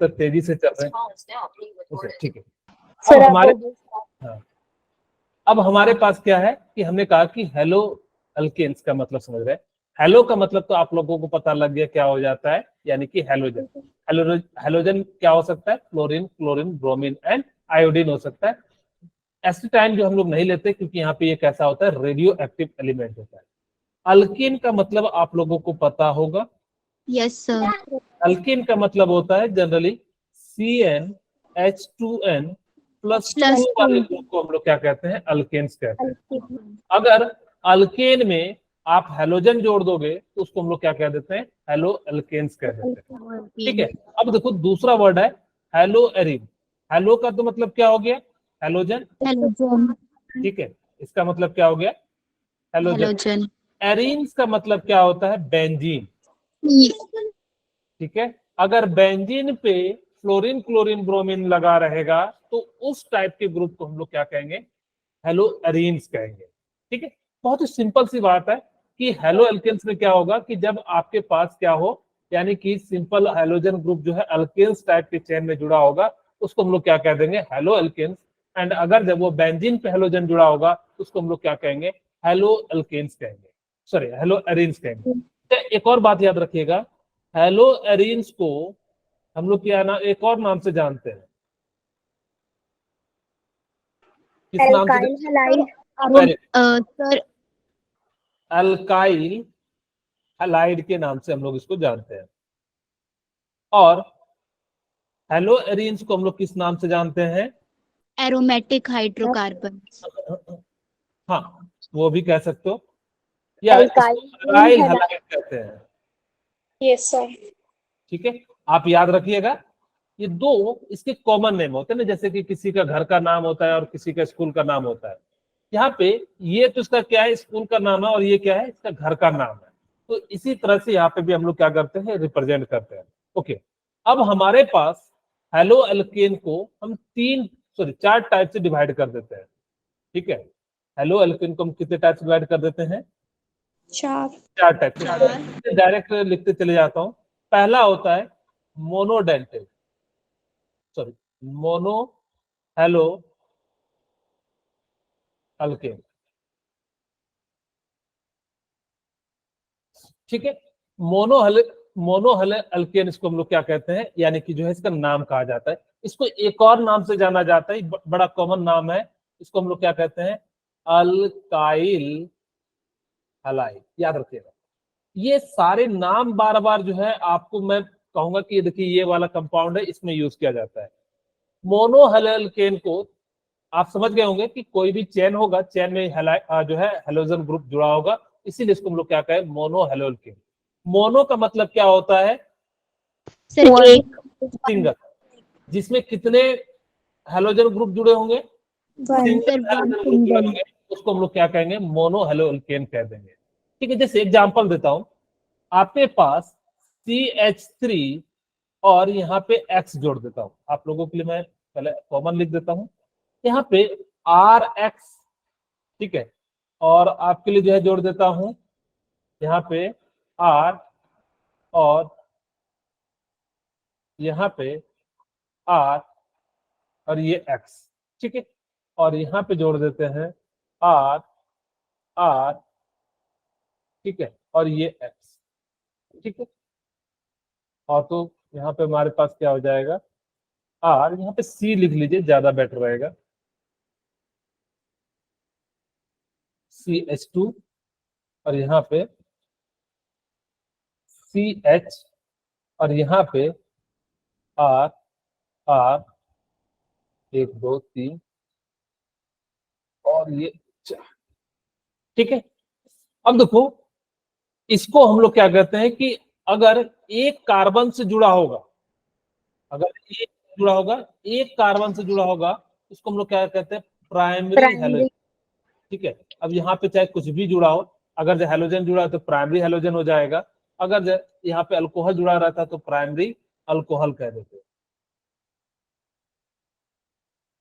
उत्तर तेजी से चल रहे हैं, ठीक है। सर अब हमारे हाँ, अब हमारे पास क्या है कि हमने कहा कि हेलो अल्केन्स का मतलब समझ रहे हैं। हेलो का मतलब तो आप लोगों को पता लग गया क्या हो जाता है, यानी कि हेलोजन। हेलोजन क्या हो सकता है? Fluorine, chlorine, bromine and iodine हो सकता है। एसिटाइन जो हम लोग नहीं लेते क्योंकि यहाँ पे ये कैसा होता है, रेडियो एक्टिव एलिमेंट होता है। अल्कीन का मतलब आप लोगों को पता होगा। Yes sir. अल्कीन का मतलब होता है जनरली CnH2n प्लस 2 वाले ग्रुप को हम लोग क्या कहते हैं? अल्केन्स कहते हैं। अगर अल्केन में आप हेलोजन जोड़ दोगे तो उसको हम लोग क्या कह देते हैं? हेलो अल्केन्स कह देते हैं, ठीक है। अब देखो दूसरा वर्ड है हेलो एरिन। हेलो का तो मतलब क्या हो गया? Halogen, halogen. ठीक है। इसका मतलब क्या हो गया? हेलोजन। एरीन्स का मतलब क्या होता है? बेंजीन, ठीक है। अगर बेंजीन पे फ्लोरीन, क्लोरीन, ब्रोमीन लगा रहेगा तो उस टाइप के ग्रुप को हम लोग क्या कहेंगे? हेलो एरीन्स कहेंगे, ठीक है। बहुत ही सिंपल सी बात है कि हेलो एल्केन्स में क्या होगा कि जब आपके पास क्या हो, यानी कि सिंपल हेलोजन ग्रुप जो है अल्केन्स टाइप के चेन में जुड़ा होगा उसको हम लोग क्या कह देंगे? Halo alkanes. एंड अगर जब वो बेंजीन पे हेलोजन जुड़ा होगा तो उसको हम लोग क्या कहेंगे? हेलो एल्केन्स कहेंगे, सॉरी हेलो एरीन्स कहेंगे। तो एक और बात याद रखिएगा, हेलो एरीन्स को हम लोग क्या ना एक और नाम से जानते हैं। किस नाम से? Alkyl halide. Sir alkyl halide के नाम से हम लोग इसको जानते हैं। और हेलो एरीन्स को हम लोग किस नाम से जानते हैं? Aromatic hydrocarbon. हाँ, वो भी कह सकते हो, या एल्काइल अल्काइल हैलाइड कहते हैं, यस सर। ठीक है। आप याद रखिएगा ये दो इसके कॉमन नेम होते हैं ना, जैसे कि किसी का घर का नाम होता है और किसी का स्कूल का नाम होता है। यहाँ पे ये तो इसका क्या है? स्कूल का नाम है, और ये क्या है? इसका घर का नाम है। तो इसी तरह से यहाँ पे भी हम लोग क्या करते हैं? रिप्रेजेंट करते हैं, ओके। अब हमारे पास हेलो एल्केन को हम चार टाइप से डिवाइड कर देते हैं, ठीक है। हेलो एल्केन को हम कितने टाइप से डिवाइड कर देते हैं? चार टाइप से। डायरेक्ट लिखते चले जाता हूँ। पहला होता है monodentate, sorry mono hello alkane, ठीक है। मोनो हेलो अल्केन इसको हम लोग क्या कहते हैं? यानी कि जो है इसका नाम कहा जाता है। इसको एक और नाम से जाना जाता है, बड़ा कॉमन नाम है, इसको हम लोग क्या कहते हैं? Alkyl halide. याद रखिएगा ये सारे नाम बार बार जो है आपको मैं कहूंगा कि देखिए ये वाला कंपाउंड है, इसमें यूज किया जाता है। मोनो हेलो अल्केन को आप समझ गए होंगे कि कोई भी चेन होगा, चेन में जो है हेलोजन ग्रुप जुड़ा होगा, इसीलिए इसको हम लोग क्या कहें? Mono hello alkane. मोनो का मतलब क्या होता है? सर एक। सिंगल, जिसमें कितने हेलोजन ग्रुप जुड़े होंगे? सिंगल सर हेलोजन ग्रुप जुड़े होंगे, उसको हम लोग क्या कहेंगे? मोनो हेलो अल्केन कह देंगे, ठीक है। जैसे एग्जांपल देता हूं, आपके पास CH3 और यहाँ पे X जोड़ देता हूं आप लोगों के लिए, मैं पहले कॉमन लिख देता हूं। यहाँ पे RX, ठीक है, और आपके लिए जो है जोड़ देता हूं यहाँ पे R, और यहाँ पे R, और ये X, ठीक है। और यहाँ पे जोड़ देते हैं R R, ठीक है, और ये X, ठीक है। और तो यहाँ पे हमारे पास क्या हो जाएगा? R, यहाँ पे C लिख लीजिए, ज्यादा बेटर रहेगा। CH2, और यहाँ पे CH, और यहाँ पे R R, 1 2 3, और ये 4, ठीक है। अब देखो इसको हम लोग क्या कहते हैं कि अगर एक कार्बन से जुड़ा होगा, अगर एक जुड़ा होगा, एक कार्बन से जुड़ा होगा, इसको हम लोग क्या कहते हैं? प्राइमरी हेलोजन, ठीक है। अब यहाँ पे चाहे कुछ भी जुड़ा हो, अगर जो हेलोजन जुड़ा है तो प्राइमरी हेलोजन हो जाएगा। अगर यहाँ पे अल्कोहल जुड़ा रहता तो प्राइमरी अल्कोहल कह देते,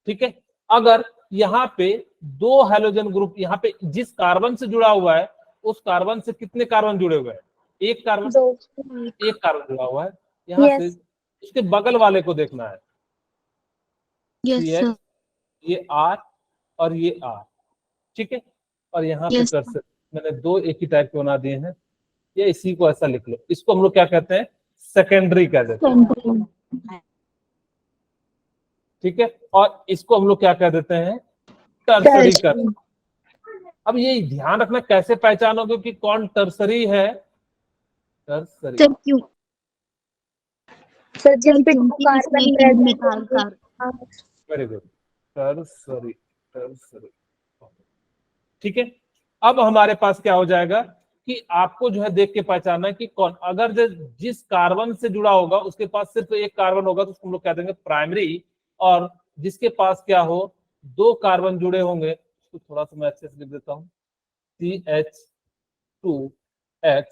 ठीक है। अगर यहाँ पे दो हेलोजन ग्रुप, यहाँ पे जिस कार्बन से जुड़ा हुआ है उस कार्बन से कितने कार्बन जुड़े हुए हैं? एक कार्बन जुड़ा हुआ है। यहाँ से उसके बगल वाले को देखना है। Yes CH, sir. ये R और ये R, ठीक है। और यहाँ पे यस कर्सर मैंने दो एक ही टाइप के बना दिए हैं, ये इसी को ऐसा लिख लो। इसको हम लोग क्या कहते हैं, सेकेंडरी कह देते हैं, सेंट्री। ठीक है। और इसको हम लोग क्या कह देते हैं, टर्सरी कर। अब ये ध्यान रखना कैसे पहचानोगे कि कौन टर्सरी है। टर्सरी, सर क्यों? सर जिस सर पे क्योंकि कार्बन इसमें प्रेजेंट मेटाल का वेरी गुड, टर्सरी, टर्सरी, ठीक है। अब हमारे पास क्या हो जाएगा कि आपको जो है देख के पहचानना है कि कौन, अगर जिस कार्बन से जुड़ा होगा उसके पास सिर्फ एक कार्बन होगा तो उसको हम लोग कह देंगे प्राइमरी, और जिसके पास क्या हो, दो कार्बन जुड़े होंगे, उसको थोड़ा सा मैं अच्छे से लिख देता हूँ, CH2X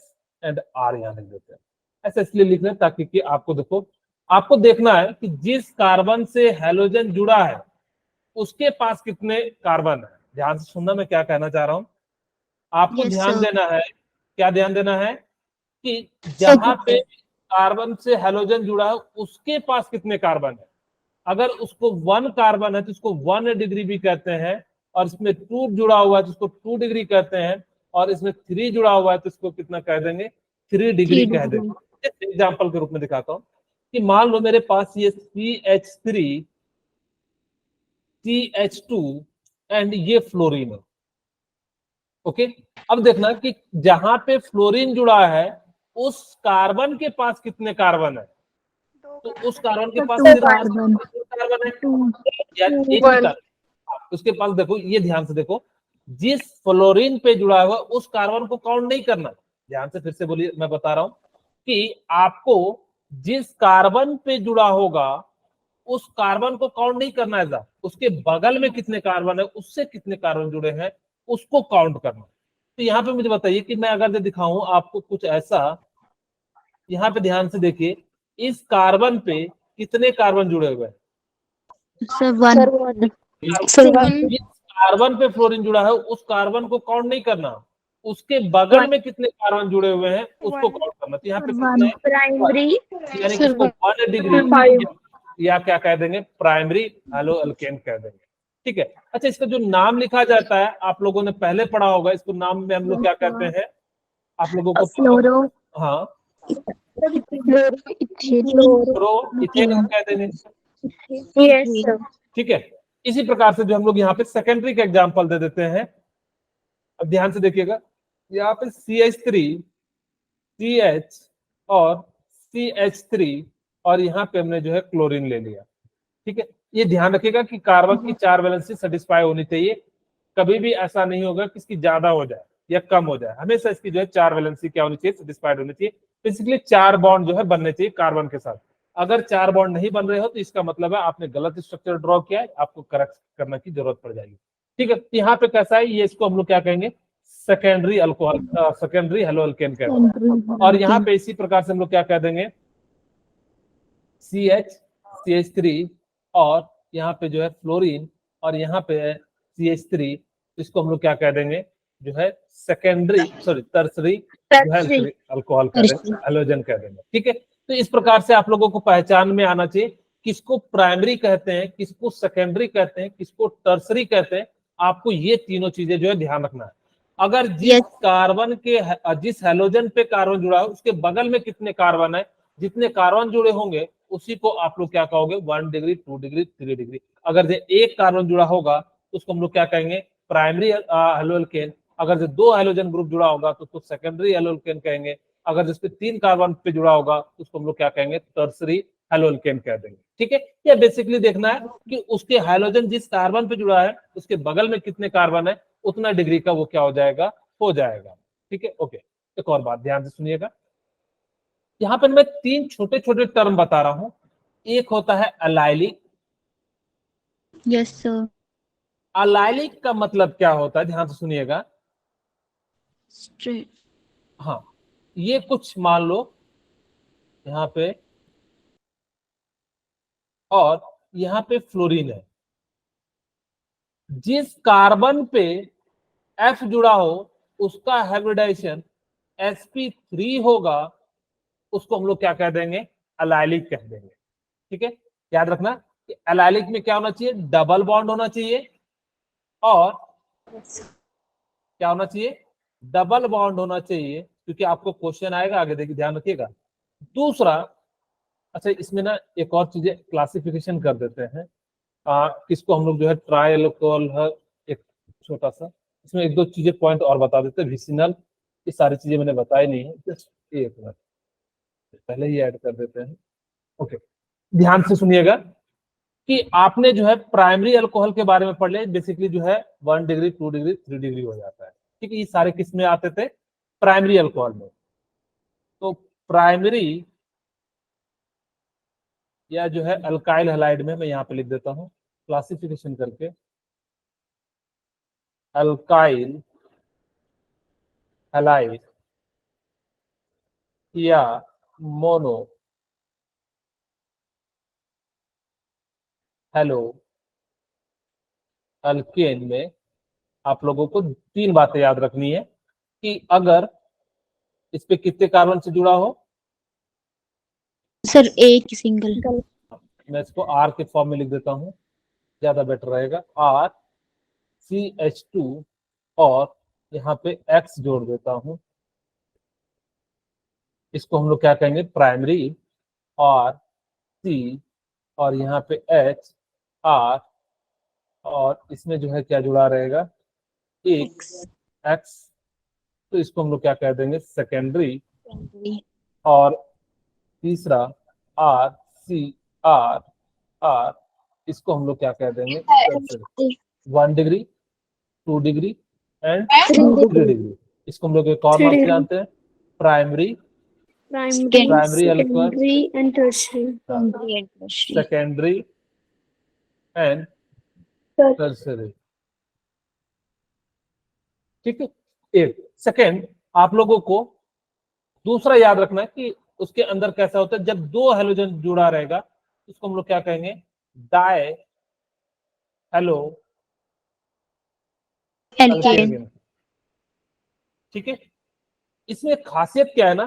एंड R यहाँ लिख देते हैं। ऐसा इसलिए लिख रहे हैं ताकि कि आपको देखो, आपको देखना है कि जिस कार्बन से हैलोजन जुड़ा है उसके पास कितने कार्बन है। ध्यान से सुनना मैं क्या कहना चाह रहा हूं, आपको यस ध्यान सर। देना है। क्या ध्यान देना है कि सर जहां पे कार्बन से हैलोजन जुड़ा है उसके पास कितने कार्बन है। अगर उसको 1 कार्बन है तो उसको 1 डिग्री भी कहते हैं, और इसमें 2 जुड़ा हुआ है तो उसको 2 डिग्री कहते हैं, और इसमें 3 जुड़ा हुआ है तो इसको कितना कह देंगे, 3 डिग्री 3 कह डिग्री। देंगे। एग्जाम्पल के रूप में दिखाता हूँ कि मान लो मेरे पास ये CH3, CH2 एंड ये फ्लोरीन है, ओके। अब देखना कि जहां पे फ्लोरीन जुड़ा है उस कार्बन के पास कितने कार्बन है, तो उस कार्बन के सर पास 2 सिर्फ कार्बन। कार्बन है, 2। या एक ही कार्बन। उसके पास देखो, ये ध्यान से देखो, जिस फ्लोरीन पे जुड़ा हुआ उस कार्बन को काउंट नहीं करना। ध्यान से फिर से बोलिए, मैं बता रहा हूं कि आपको जिस कार्बन पे जुड़ा होगा उस कार्बन को काउंट नहीं करना है, उसके बगल में कितने कार्बन है, उससे कितने कार्बन जुड़े हैं उसको काउंट करना। तो यहाँ पे मुझे बताइए कि मैं अगर दिखाऊं आपको कुछ ऐसा, यहाँ पे ध्यान से देखिए, इस कार्बन पे कितने कार्बन जुड़े हुए हैं। सर 1। जिस कार्बन पे फ्लोरीन जुड़ा है उस कार्बन को काउंट नहीं करना, उसके बगल में कितने कार्बन जुड़े हुए हैं उसको काउंट करना। तो यहाँ पे कितने, प्राइमरी यानी कि इसको 1 डिग्री या क्या कह देंगे, प्राइमरी हेलो अल्केन कह देंगे, ठीक है। अच्छा, इसका जो नाम लिखा जाता है आप लोगों ने पहले पढ़ा होगा, इसको नाम में हम लोग क्या कहते हैं, आप लोगों को फ्लोरो। हाँ, फ्लोरो। फ्लोरो इथेन हम कह देंगे, यस सर। ठीक है। इसी प्रकार से जो हम लोग यहाँ पे सेकेंडरी का एग्जांपल दे देते हैं। अब ध्यान से देखिएगा, यहाँ पे CH3, CH और CH3, और यहाँ पे हमने जो है क्लोरीन ले लिया, ठीक है। ये ध्यान रखिएगा कि कार्बन की 4 वैलेंसी सेटिस्फाई होनी चाहिए, कभी भी ऐसा नहीं होगा कि इसकी ज्यादा हो जाए या कम हो जाए, हमेशा इसकी जो है 4 वैलेंसी क्या होनी चाहिए, सेटिस्फाइड होनी चाहिए। बेसिकली 4 बॉन्ड जो है बनने चाहिए कार्बन के साथ। अगर 4 बॉन्ड नहीं बन रहे हो तो इसका मतलब है आपने गलत स्ट्रक्चर ड्रॉ किया है, आपको करेक्ट करने की जरूरत पड़ जाएगी, ठीक है। यहाँ पे कैसा है, ये इसको हम लोग क्या कहेंगे, secondary alcohol, secondary hello alkane कहेंगे। और यहाँ पे इसी प्रकार से हम लोग क्या कह देंगे, CH, CH3, और यहाँ पे जो है फ्लोरीन, और यहाँ पे है CH3, इसको हम लोग क्या कह देंगे, जो है सेकेंडरी, सॉरी टर्सरी जो है अल्कोहल कह देंगे, हेलोजन कह देंगे, ठीक है। तो इस प्रकार से आप लोगों को पहचान में आना चाहिए किसको प्राइमरी कहते हैं, किसको सेकेंडरी कहते हैं, किसको टर्सरी कहते हैं। आपको ये तीनों चीजें जो है ध्यान रखना है। अगर जिस कार्बन के, जिस हेलोजन पे कार्बन जुड़ा है उसके बगल में कितने कार्बन है, जितने कार्बन जुड़े होंगे उसी को आप लोग क्या कहोगे, 1 डिग्री, 2 डिग्री, 3 डिग्री। अगर एक कार्बन जुड़ा होगा तो उसको हम लोग क्या कहेंगे, प्राइमरी हेलो अल्केन। अगर जो 2 हेलोजन ग्रुप जुड़ा होगा तो उसको सेकेंडरी हेलो अल्केन कहेंगे। अगर जिसपे 3 कार्बन पे जुड़ा होगा तो उसको हम लोग क्या कहेंगे, टर्सरी हेलो अल्केन कह देंगे, ठीक है। ये बेसिकली देखना है कि उसके हाइड्रोजन जिस कार्बन पे जुड़ा है उसके बगल में कितने कार्बन है, उतना डिग्री का वो क्या हो जाएगा, हो जाएगा, ठीक है। ओके, एक और बात ध्यान से सुनिएगा, यहाँ पर मैं 3 छोटे छोटे टर्म बता रहा हूं। एक होता है अलाइलिक। Yes sir. अलाइलिक का मतलब क्या होता है, ध्यान से सुनिएगा। स्ट्रेट। हाँ, ये कुछ मान लो यहाँ पे, और यहाँ पे फ्लोरीन है, जिस कार्बन पे F जुड़ा हो उसका हाइब्रिडाइजेशन sp3 होगा, उसको हम लोग क्या कह देंगे, अलाइलिक कह देंगे, ठीक है, याद रखना कि एलाइलिक में क्या होना चाहिए, डबल बॉन्ड होना चाहिए, और क्या होना चाहिए, डबल बॉन्ड होना चाहिए, क्योंकि आपको क्वेश्चन आएगा आगे, देखिए ध्यान रखिएगा। दूसरा, अच्छा इसमें ना एक और चीजें क्लासिफिकेशन कर देते हैं, किसको हम लोग जो है ट्राई अल्कोहल है, एक छोटा सा इसमें एक दो चीजें पॉइंट और बता देते हैं। विसिनल, ये सारी चीजें मैंने बताई नहीं है, जस्ट एक मिनट पहले ही ऐड कर देते हैं। ओके, ध्यान से सुनिएगा कि आपने जो है प्राइमरी अल्कोहल के बारे में पढ़ लिया, बेसिकली जो है 1 डिग्री 2 डिग्री 3 डिग्री हो जाता है, ठीक है। ये सारे किस में आते थे, प्राइमरी अल्कोहल में। तो प्राइमरी या जो है अल्काइल हैलाइड में मैं यहाँ पे लिख देता हूँ क्लासिफिकेशन करके, अल्काइल हैलाइड या मोनो हेलो अल्केन में आप लोगों को 3 बातें याद रखनी है कि अगर इस पे कितने कार्बन से जुड़ा हो, सर एक सिंगल। मैं इसको आर के फॉर्म में लिख देता हूँ, ज्यादा बेटर रहेगा, RCH2 और यहाँ पे X जोड़ देता हूँ, इसको हम लोग क्या कहेंगे, प्राइमरी, और C और यहाँ पे H R, और इसमें जो है क्या जुड़ा रहेगा, एक X, तो इसको हम लोग क्या कह देंगे, सेकेंडरी, और तीसरा RCR, इसको हम लोग क्या कह देंगे, tertiary. 1 degree 2 degree and 3 degree, इसको हम लोग एक और नाम से जानते हैं, primary, primary alcohol, and tertiary. Secondary and tertiary, ठीक है। एक सेकेंड, आप लोगों को दूसरा याद रखना है कि उसके अंदर कैसा होता है, जब 2 हेलोजन जुड़ा रहेगा उसको हम लोग क्या कहेंगे, डाई हेलो एल्केन। ठीक है। इसमें खासियत क्या है ना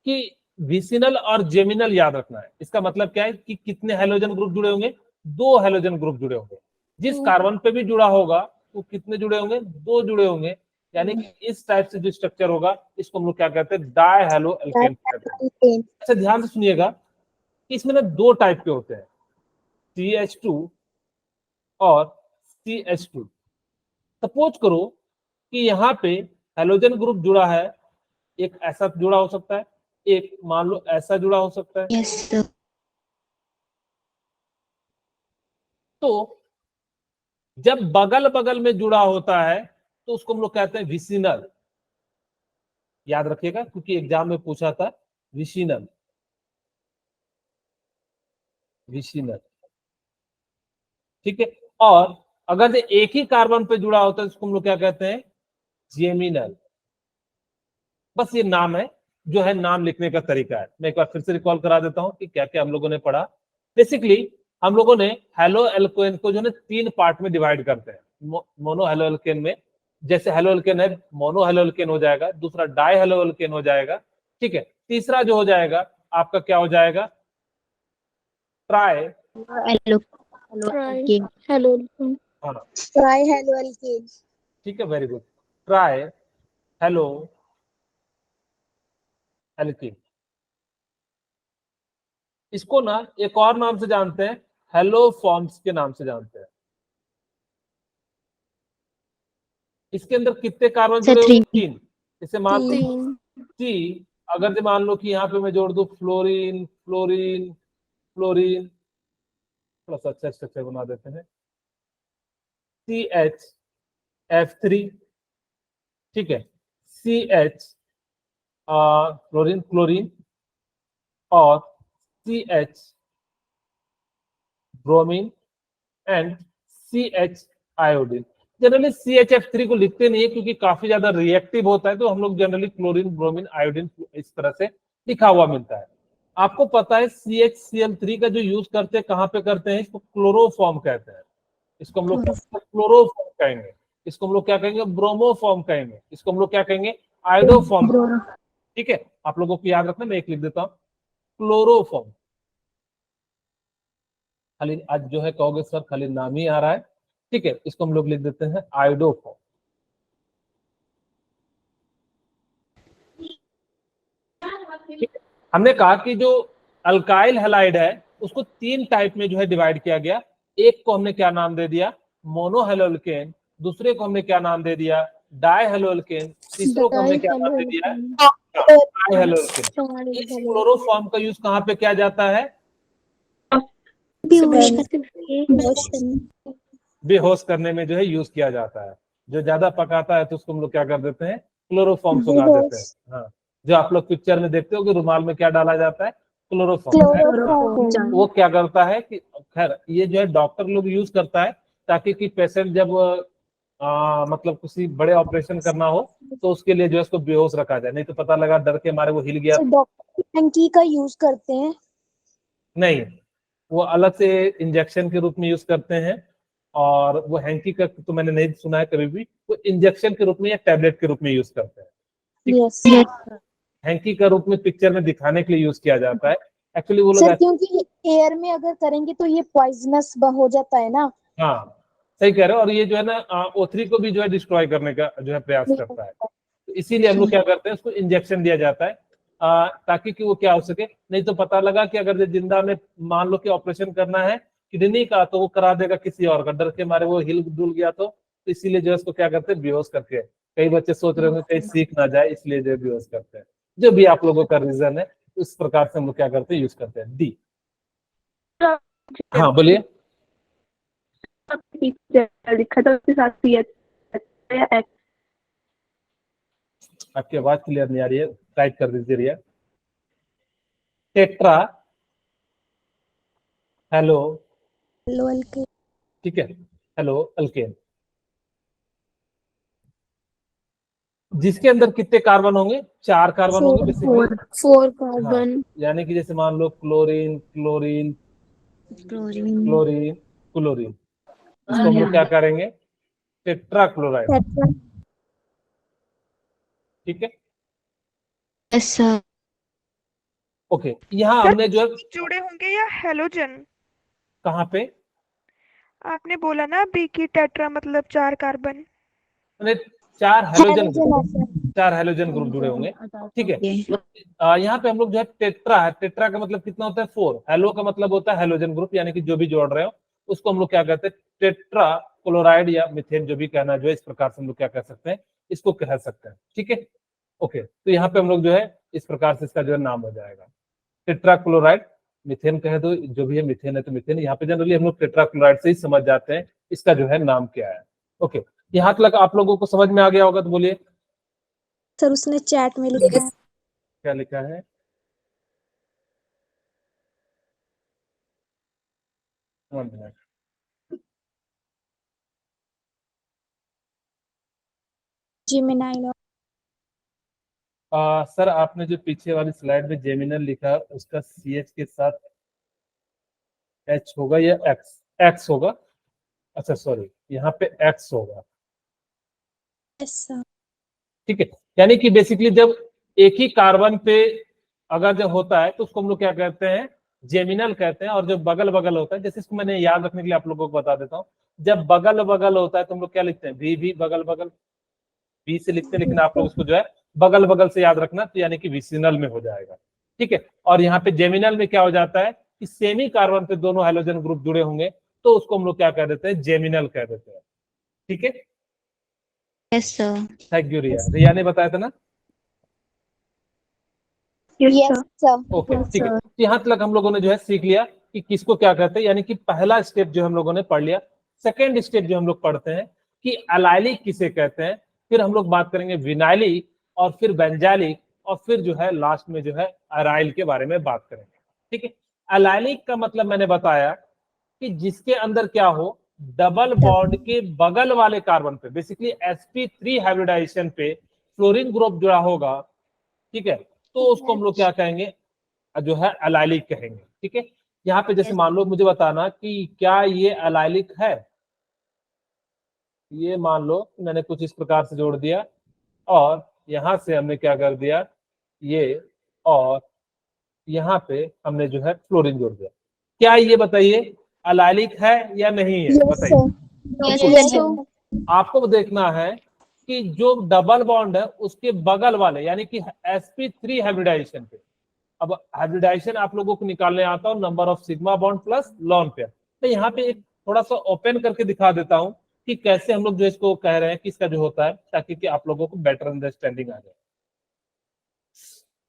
कि विसिनल और जेमिनल याद रखना है। इसका मतलब क्या है कि कितने हेलोजन ग्रुप जुड़े होंगे, 2 हेलोजन ग्रुप जुड़े होंगे। जिस कार्बन पे भी जुड़ा होगा वो कितने जुड़े होंगे, 2 जुड़े होंगे, यानी कि इस टाइप से जो स्ट्रक्चर होगा इसको हम लोग क्या कहते हैं, डाई हेलो एल्केन कहते हैं। अच्छा ध्यान से सुनिएगा कि इसमें ना 2 टाइप के होते हैं, CH2 और CH2। सपोज करो कि यहाँ पे हेलोजन ग्रुप जुड़ा है, एक ऐसा जुड़ा हो सकता है, एक मान लो ऐसा जुड़ा हो सकता है। Yes sir. तो जब बगल बगल में जुड़ा होता है तो उसको हम लोग कहते हैं विसिनल, याद रखिएगा क्योंकि एग्जाम में पूछा था, विसिनल, विसिनल, ठीक है। और अगर एक ही कार्बन पे जुड़ा होता है उसको हम लोग क्या कहते हैं, जेमिनल। बस ये नाम है, जो है नाम लिखने का तरीका है। मैं एक बार फिर से रिकॉल करा देता हूं कि क्या क्या हम लोगों ने पढ़ा। बेसिकली हम लोगों ने हेलो एल्केन को जो है 3 पार्ट में डिवाइड करते हैं। मोनो हेलो एल्केन में, जैसे हेलो एल्केन है मोनो हेलो एल्केन हो जाएगा, दूसरा डाई हेलो एल्केन हो जाएगा, ठीक है। तीसरा जो हो जाएगा आपका क्या हो जाएगा, ट्राई एल्केन। Hello. हाँ Try hello alkane. ठीक है, very good, try halo alkene. इसको ना एक और नाम से जानते हैं, हेलो फॉर्म्स के नाम से जानते हैं। इसके अंदर कितने कार्बन सर जुड़े होंगे, 3। 3। इसे मान लो सी, अगर से मान लो कि यहाँ पे मैं जोड़ दूं फ्लोरीन फ्लोरीन फ्लोरीन, थोड़ा सा अच्छा स्ट्रक्चर बना देते हैं, CH ठीक है, CH क्लोरीन क्लोरीन, और CH bromine and CH iodine. Generally CHF3 को लिखते नहीं है क्योंकि काफी ज्यादा रिएक्टिव होता है, तो हम लोग जनरली क्लोरीन ब्रोमीन आयोडीन इस तरह से लिखा हुआ मिलता है। आपको पता है CHCl3 का जो यूज करते हैं कहाँ पे करते हैं, इसको क्लोरोफॉर्म कहते हैं, इसको हम लोग क्लोरोफॉर्म कहेंगे, इसको हम लोग क्या कहेंगे, ब्रोमोफॉर्म कहेंगे, इसको हम लोग क्या कहेंगे, आयोडोफॉर्म। ठीक है, आप लोगों को याद रखना, मैं एक लिख देता हूँ, क्लोरोफॉर्म। खाली आज जो है कहोगे सर खाली नाम ही आ रहा है, ठीक है, इसको हम लोग लिख देते हैं आयोडोफॉर्म। हमने कहा कि जो अल्काइल हैलाइड है उसको 3 टाइप में जो है डिवाइड किया गया। एक को हमने क्या नाम दे दिया, मोनोहेलोल्केन, दूसरे को हमने क्या नाम दे दिया, डाइहेलोल्केन, तीसरे को हमने क्या नाम दे दिया, ट्राइहेलोल्केन। इस क्लोरोफॉर्म का यूज कहाँ पे किया जाता है, बेहोश करने में जो है यूज किया जाता है। जो ज्यादा पकाता है तो उसको हम लोग क्या कर देते हैं, क्लोरोफॉर्म सुगा देते हैं। हाँ, जो आप लोग पिक्चर में देखते हो कि रुमाल में क्या डाला जाता है, क्लोरोफॉर्म। वो क्या करता है कि खैर ये जो है डॉक्टर लोग यूज करता है ताकि कि पेशेंट जब मतलब किसी बड़े ऑपरेशन करना हो तो उसके लिए जो है उसको बेहोश रखा जाए, नहीं तो पता लगा डर के मारे वो हिल गया। डॉक्टर हैंकी का यूज करते हैं? नहीं, वो अलग से इंजेक्शन के रूप में यूज करते हैं। और वो हैंकी का तो मैंने नहीं सुना है कभी भी, वो इंजेक्शन के रूप में या टैबलेट के रूप में यूज करते हैं। यस हैंकी का रूप में पिक्चर में दिखाने के लिए यूज किया जाता है। एक्चुअली वो सर, लोग, क्योंकि एयर में अगर करेंगे तो ये पॉइजनस हो जाता है ना। हाँ सही कह रहे हो, और ये जो है ना O3 को भी जो है डिस्ट्रॉय करने का जो है प्रयास करता है। तो इसीलिए हम लोग क्या करते हैं, उसको इंजेक्शन दिया जाता है ताकि कि वो क्या हो सके। नहीं तो पता लगा कि अगर जिंदा में मान लो कि ऑपरेशन करना है किडनी का तो वो करा देगा किसी और का, डर के मारे वो हिल डुल गया तो इसीलिए जो है उसको क्या करते हैं, बेहोश करके। कई बच्चे सोच रहे होंगे कहीं सीख ना जाए इसलिए जो है बेहोश करते हैं। जो भी आप लोगों का रीजन है उस प्रकार से हम लोग क्या करते हैं, यूज करते हैं। डी, हाँ बोलिए। लिखा था उसके साथ CH। आपकी आवाज क्लियर नहीं आ रही है, टाइप कर दीजिए Riya. Tetra halo, halo alkane. ठीक है, हेलो अल्केन, जिसके अंदर कितने कार्बन होंगे, 4 कार्बन होंगे बेसिकली। 4 कार्बन। यानी कि जैसे मान लो chlorine chlorine chlorine. Chlorine chlorine, इसको हम लोग क्या करेंगे, टेट्रा क्लोराइड, ठीक है। Yes sir. ओके, यहाँ हमने जो है जुड़े होंगे या हेलोजन? कहाँ पे, आपने बोला ना बी की टेट्रा मतलब 4 कार्बन। मैंने 4 हेलोजन ग्रुप, 4 हेलोजन ग्रुप जुड़े होंगे, ठीक है। यहाँ पे हम लोग जो है टेट्रा है, टेट्रा का मतलब कितना होता है, 4। हेलो का मतलब होता है हेलोजन ग्रुप, यानी कि जो भी जोड़ रहे हो उसको हम लोग क्या कहते हैं, टेट्रा क्लोराइड या मिथेन, जो भी कहना जो है इस प्रकार से हम लोग क्या कह सकते हैं, इसको कह सकते हैं, ठीक है। ओके, तो यहाँ पे हम लोग जो है इस प्रकार से इसका जो है नाम हो जाएगा टेट्रा क्लोराइड। मिथेन कह दो, जो भी है मिथेन है तो मिथेन, यहाँ पे जनरली हम लोग टेट्रा क्लोराइड से ही समझ जाते हैं इसका जो है नाम क्या है। ओके, यहाँ तक आप लोगों को समझ में आ गया होगा तो बोलिए। सर उसने चैट में लिखा है। क्या लिखा है, वन मिनट। जेमिनाई। सर आपने जो पीछे वाली स्लाइड में जेमिनल लिखा उसका CH के साथ H होगा या X, X होगा, अच्छा सॉरी यहाँ पे X होगा, ठीक है। यानी कि बेसिकली जब एक ही कार्बन पे अगर जब होता है तो उसको हम लोग क्या कहते हैं, जेमिनल कहते हैं। और जो बगल बगल होता है, जैसे इसको मैंने याद रखने के लिए आप लोगों को बता देता हूँ, जब बगल बगल होता है तो हम लोग क्या लिखते हैं, भी बगल बगल, बी से लिखते हैं, लेकिन आप लोग उसको जो है बगल बगल से याद रखना, तो यानी कि विसिनल में हो जाएगा, ठीक है। और यहाँ पे जेमिनल में क्या हो जाता है कि सेमी कार्बन पे दोनों हाइड्रोजन ग्रुप जुड़े होंगे तो उसको हम लोग क्या कह देते हैं, जेमिनल कह देते हैं, ठीक है। Yes sir. थैंक यू रिया, रिया ने बताया था ना। Yes sir. ओके ठीक है, तो यहाँ तक हम लोगों ने जो है सीख लिया कि किसको क्या कहते हैं, यानी कि पहला स्टेप जो हम लोगों ने पढ़ लिया। सेकेंड स्टेप जो हम लोग पढ़ते हैं कि अलाइलिक किसे कहते हैं, फिर हम लोग बात करेंगे विनाइलिक, और फिर बेंजाइलिक, और फिर जो है लास्ट में जो है अराइल के बारे में बात करेंगे, ठीक है। अलाइलिक का मतलब मैंने बताया कि जिसके अंदर क्या हो, डबल बॉन्ड के बगल वाले कार्बन पे, बेसिकली sp3 हाइब्रिडाइजेशन पे फ्लोरीन ग्रुप जुड़ा होगा, ठीक है, तो उसको हम लोग क्या कहेंगे, जो है अलाइलिक कहेंगे, ठीक है। यहाँ पे जैसे मान लो मुझे बताना कि क्या ये अलाइलिक है, ये मान लो मैंने कुछ इस प्रकार से जोड़ दिया और यहाँ से हमने क्या कर दिया ये, और यहाँ पे हमने जो है फ्लोरीन जोड़ दिया, क्या ये बताइए अलाइलिक है या नहीं है, Yes, बताइए। sir. Yes, Yes, sir. sir. आपको देखना है कि जो डबल बॉन्ड है उसके बगल वाले यानी कि sp3 हाइब्रिडाइजेशन पे, अब हाइब्रिडाइजेशन आप लोगों को निकालने आता हूं number of sigma bond plus lone pair. मैं यहाँ पे एक थोड़ा सा ओपन करके दिखा देता हूं कि कैसे हम लोग जो इसको कह रहे हैं कि इसका जो होता है, ताकि कि आप लोगों को बेटर अंडरस्टैंडिंग आ जाए।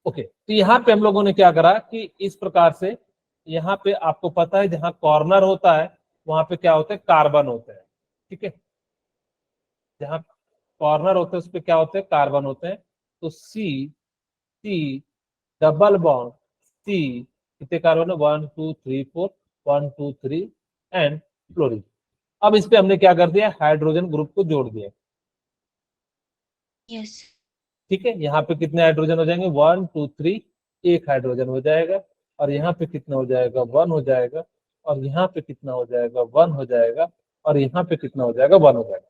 ओके, तो यहाँ पे हम लोगों ने क्या करा कि इस प्रकार से, यहाँ पे आपको पता है जहां कॉर्नर होता है वहां पे क्या होता है, कार्बन होते हैं। ठीक है, जहां कॉर्नर होते हैं उस पे क्या होते हैं, कार्बन होते हैं। तो सी सी डबल बॉन्ड सी, कितने कार्बन है, 1 2 3 4, 1 2 3 एंड फ्लोरीन। अब इस पे हमने क्या कर दिया, हाइड्रोजन ग्रुप को जोड़ दिया। Yes. ठीक है, यहाँ पे कितने हाइड्रोजन हो जाएंगे, 1 2 3, एक हाइड्रोजन हो जाएगा, और यहाँ पे कितना हो जाएगा, 1 हो जाएगा, और यहाँ पे कितना हो जाएगा, 1 हो जाएगा, और यहाँ पे कितना हो जाएगा, 1 हो जाएगा।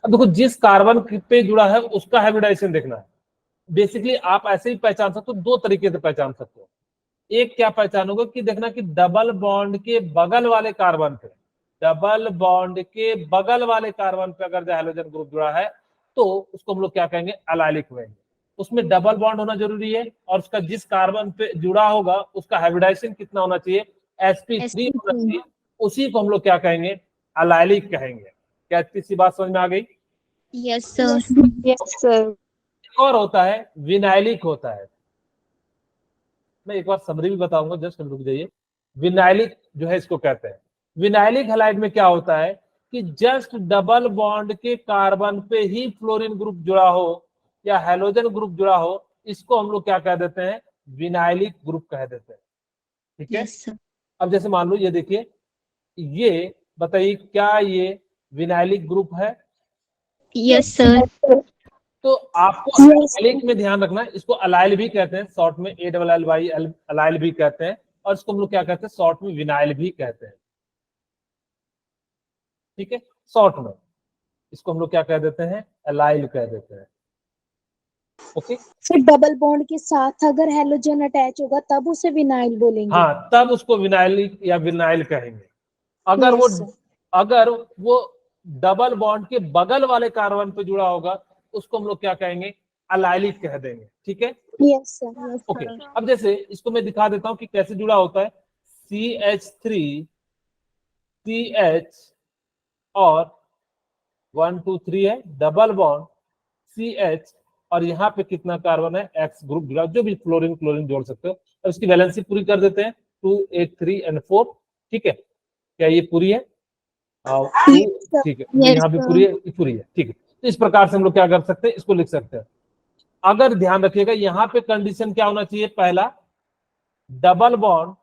अब देखो जिस कार्बन पे जुड़ा है उसका हाइब्रिडाइजेशन देखना है। बेसिकली आप ऐसे ही पहचान सकते हो, दो तरीके से पहचान सकते हो। एक क्या पहचानोगे कि देखना कि डबल बॉन्ड के बगल वाले कार्बन पे, डबल बॉन्ड के बगल वाले कार्बन पे अगर हाइड्रोजन ग्रुप जुड़ा है तो उसको हम लोग क्या कहेंगे, अलाइलिक कहेंगे। उसमें डबल बॉन्ड होना जरूरी है, और उसका जिस कार्बन पे जुड़ा होगा उसका हाइब्रिडाइजेशन कितना होना चाहिए, sp3 होना sp3. चाहिए। उसी को हम लोग क्या कहेंगे, अलाइलिक कहेंगे। क्या इतनी सी बात समझ में आ गई। Yes, sir. Yes, sir. एक और होता है विनाइलिक होता है। मैं एक बार समरी भी बताऊंगा, जस्ट रुक जाइए। विनाइलिक जो है इसको कहते हैं। विनाइलिक हैलाइड में क्या होता है कि जस्ट डबल बॉन्ड के कार्बन पे ही फ्लोरीन ग्रुप जुड़ा हो या हैलोजन ग्रुप जुड़ा हो, इसको हम लोग क्या कह देते हैं, विनाइलिक ग्रुप कह देते हैं। ठीक है, Yes, sir. अब जैसे मान लो ये देखिए, ये बताइए क्या ये विनाइलिक ग्रुप है। Yes, sir. तो आपको Yes. अलाइलिक में ध्यान रखना है, इसको अलाइल भी कहते हैं, शॉर्ट में ALLY अलाइल भी कहते हैं, और इसको हम लोग क्या कहते हैं, शॉर्ट में विनाइल भी कहते हैं। ठीक है, शॉर्ट में इसको हम लोग क्या कह देते हैं, अलाइल कह देते हैं। ओके, फिर डबल बॉन्ड के साथ अगर हेलोजन अटैच होगा तब उसे विनाइल बोलेंगे. हाँ, तब उसको विनाइल या विनाइल कहेंगे। अगर वो Yes, sir. अगर वो डबल बॉन्ड के बगल वाले कार्बन पे जुड़ा होगा उसको हम लोग क्या कहेंगे, अलाइलिक कह देंगे। ठीक है, Yes, sir. Yes, okay. sir. अब जैसे इसको मैं दिखा देता हूं कि कैसे जुड़ा होता है। CH3 CH और 1 2 3 है, डबल बॉन्ड CH, और यहाँ पे कितना कार्बन है, X ग्रुप जुड़ा, जो भी फ्लोरीन क्लोरीन जोड़ सकते हो। अब इसकी वैलेंसी पूरी कर देते हैं, 2 8 3 एंड 4। ठीक है, क्या ये पूरी है, Yes, sir. ठीक है, Yes, यहाँ भी sir. पूरी है, ये पूरी है। ठीक है, तो इस प्रकार से हम लोग क्या कर सकते हैं, इसको लिख सकते हैं। अगर ध्यान रखिएगा यहाँ पे कंडीशन क्या होना चाहिए, पहला डबल बॉन्ड,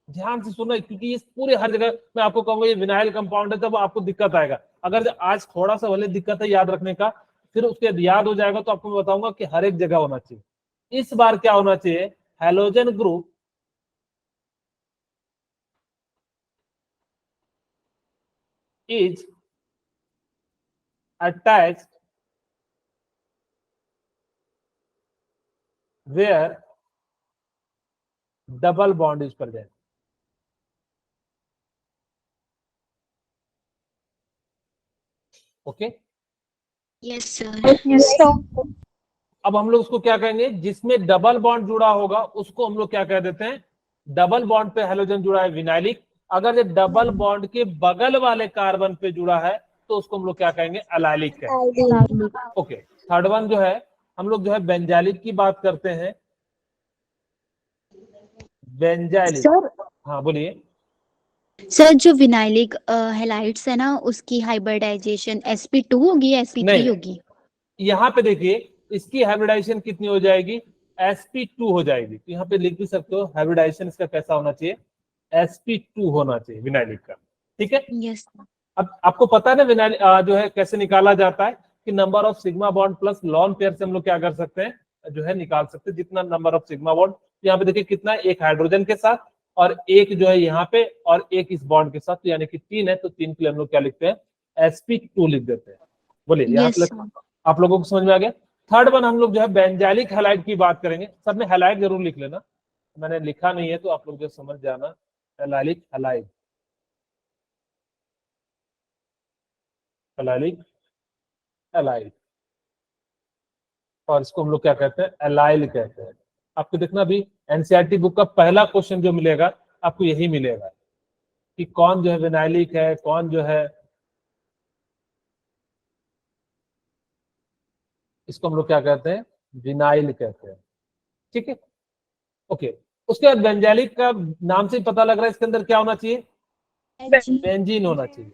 ध्यान से सुनना क्योंकि ये पूरे हर जगह मैं आपको कहूंगा ये विनाइल कंपाउंड है, तब आपको दिक्कत आएगा। अगर आज थोड़ा सा भले दिक्कत है याद रखने का, फिर उसके बाद याद हो जाएगा तो आपको मैं बताऊंगा कि हर एक जगह होना चाहिए। इस बार क्या होना चाहिए, halogen group is attached where double bond is present. Okay, Yes, sir. Yes, sir. अब हम लोग उसको क्या कहेंगे, जिसमें डबल बॉन्ड जुड़ा होगा उसको हम लोग क्या कह देते हैं, डबल बॉन्ड पे हैलोजन जुड़ा है, विनाइलिक। अगर ये डबल बॉन्ड के बगल वाले कार्बन पे जुड़ा है तो उसको हम लोग क्या कहेंगे, अलाइलिक कहेंगे। Aldehyde. ओके, थर्ड वन जो है, हम लोग जो है बेंजाइलिक की बात करते हैं। बेंजाइलिक, Sir, हाँ बोलिए। सर जो विनाइलिक हैलाइड्स है ना उसकी हाइब्रिडाइजेशन sp2 होगी या sp3 नहीं, होगी? यहाँ पे देखिए इसकी हाइब्रिडाइजेशन कितनी हो जाएगी, sp2 हो जाएगी। तो यहाँ पे लिख भी सकते हो हाइब्रिडाइजेशन इसका कैसा होना चाहिए, sp2 होना चाहिए विनाइलिक का। ठीक है, Yes, sir. अब आपको पता है ना विनाइल जो है कैसे निकाला जाता है, कि number of sigma bond plus lone pair से हम लोग क्या कर सकते हैं, जो है निकाल सकते हैं जितना नंबर ऑफ सिग्मा बॉन्ड। यहाँ पे देखिए कितना, एक हाइड्रोजन के साथ और एक जो है यहाँ पे और एक इस बॉन्ड के साथ, तो यानी कि 3 है, तो 3 के लिए हम लोग क्या लिखते हैं, sp2 लिख देते हैं। बोलिए, यहाँ Yes, पे sir. आप लोगों को समझ में आ गया। थर्ड वन हम लोग जो है बेंजाइलिक हैलाइड की बात करेंगे, सब में हैलाइड जरूर लिख लेना, मैंने लिखा नहीं है तो आप लोग जो समझ जाना, एलाइलिक हैलाइड, एलाइलिक हैलाइड, और इसको हम लोग क्या कहते हैं, एलाइल कहते हैं। आपको देखना भी एनसीईआरटी बुक का पहला क्वेश्चन जो मिलेगा आपको यही मिलेगा कि कौन जो है विनाइलिक है, कौन जो है, इसको हम लोग क्या कहते हैं, विनाइल कहते हैं। ठीक है, ओके। उसके बाद बेंजाइलिक का नाम से ही पता लग रहा है इसके अंदर क्या होना चाहिए, बेंजीन होना चाहिए।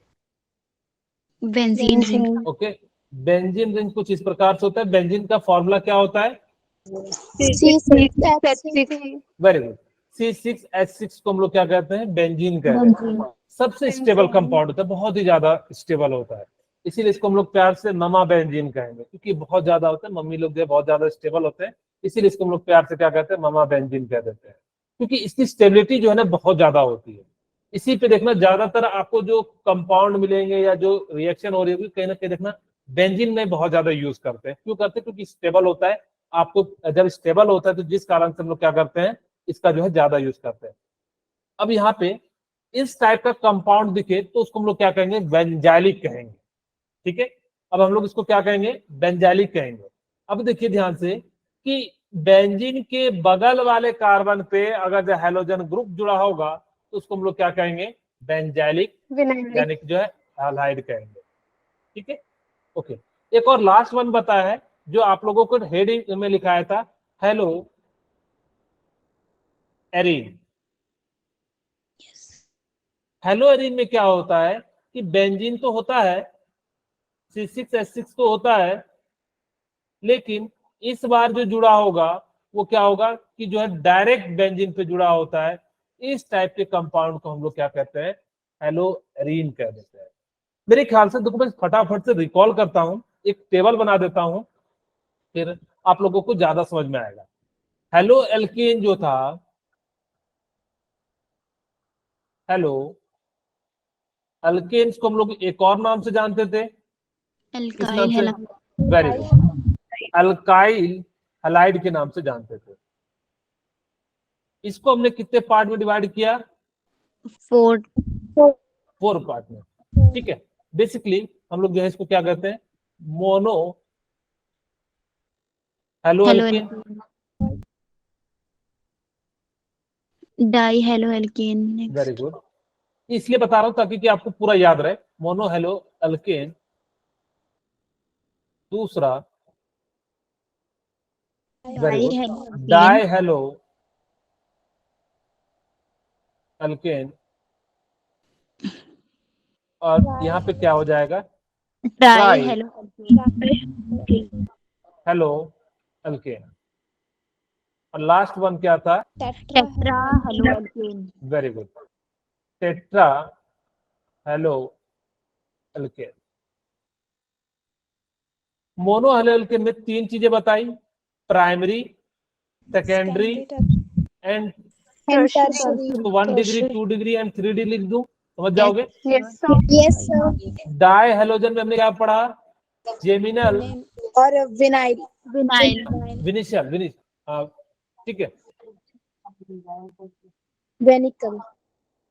Benzene ring. Okay, benzene ring कुछ इस प्रकार से होता है। बेंजीन का फॉर्मूला क्या होता है, C6H6 वेरी गुड, C6H6 को हम लोग क्या कहते हैं, बेंजीन कहते हैं। बेंजीन। सबसे स्टेबल कंपाउंड होता है, बहुत ही ज्यादा स्टेबल होता है, इसीलिए इसको हम लोग प्यार से ममा बेंजीन कहेंगे, क्योंकि बहुत ज्यादा होता है, मम्मी लोग जो है बहुत ज्यादा स्टेबल होते हैं, इसीलिए इसको हम लोग प्यार से क्या कहते हैं, ममा बेंजीन कह देते हैं, क्योंकि इसकी स्टेबिलिटी जो है ना बहुत ज्यादा होती है। इसी पे देखना ज्यादातर आपको जो कंपाउंड मिलेंगे या जो रिएक्शन हो रही होगी कहीं ना कहीं देखना बेंजीन में बहुत ज्यादा यूज करते हैं। क्यों करते हैं, क्योंकि स्टेबल होता है। आपको जब स्टेबल होता है तो जिस कारण से हम लोग क्या करते हैं, इसका जो है ज्यादा यूज करते हैं। अब यहाँ पे इस टाइप का कंपाउंड दिखे तो उसको हम लोग क्या कहेंगे, बेंजाइलिक कहेंगे। ठीक है, अब हम लोग इसको क्या कहेंगे, बेंजाइलिक कहेंगे। अब देखिए ध्यान से कि बेंजीन के बगल वाले कार्बन पे अगर जो हैलोजन ग्रुप जुड़ा होगा तो उसको हम लोग क्या कहेंगे, बेंजाइलिक, यानी कि जो है हैलाइड कहेंगे। ठीक है, ओके। एक और लास्ट वन बता है जो आप लोगों को हेडिंग में लिखाया था, हेलो एरीन। हेलो एरीन में क्या होता है कि बेंजीन तो होता है, C6H6 तो होता है, लेकिन इस बार जो जुड़ा होगा वो क्या होगा कि जो है डायरेक्ट बेंजीन पे जुड़ा होता है। इस टाइप के कंपाउंड को हम लोग क्या कहते हैं, हेलो एरीन कह देते हैं। मेरे ख्याल से देखो मैं फटाफट से रिकॉल करता हूं, एक टेबल बना देता हूं, फिर आप लोगों को ज्यादा समझ में आएगा। हेलो एल्केन जो था, हेलो अल्केन्स को हम लोग एक और नाम से जानते थे, किस नाम अल्काइल से, halide. Very good, alkyl halide के नाम से जानते थे। इसको हमने कितने पार्ट में डिवाइड किया, 4 4 पार्ट में। ठीक है, बेसिकली हम लोग जो है इसको क्या कहते हैं, mono hello halo alkane, die hello alkene. Very next good. इसलिए बता रहा हूं ताकि कि आपको पूरा याद रहे, मोनो हेलो एल्केन। दूसरा, very di good, halo di alkene. Halo alkene. और यहाँ पे क्या हो जाएगा, tri tri halo alkene. Halo alkene. और लास्ट वन क्या था, tetra halo alkene. Very good, tetra halo alkene. Mono halo alkene में 3 चीजें बताई, प्राइमरी, सेकेंडरी एंड, तो 1 डिग्री, 2 डिग्री एंड 3 डिग्री लिख दूं, समझ जाओगे। Yes sir डाई हेलोजन में हमने क्या पढ़ा, जेमिनल, और विनाइल विनाइल। विनिशियल, हाँ, ठीक है, वेनिकल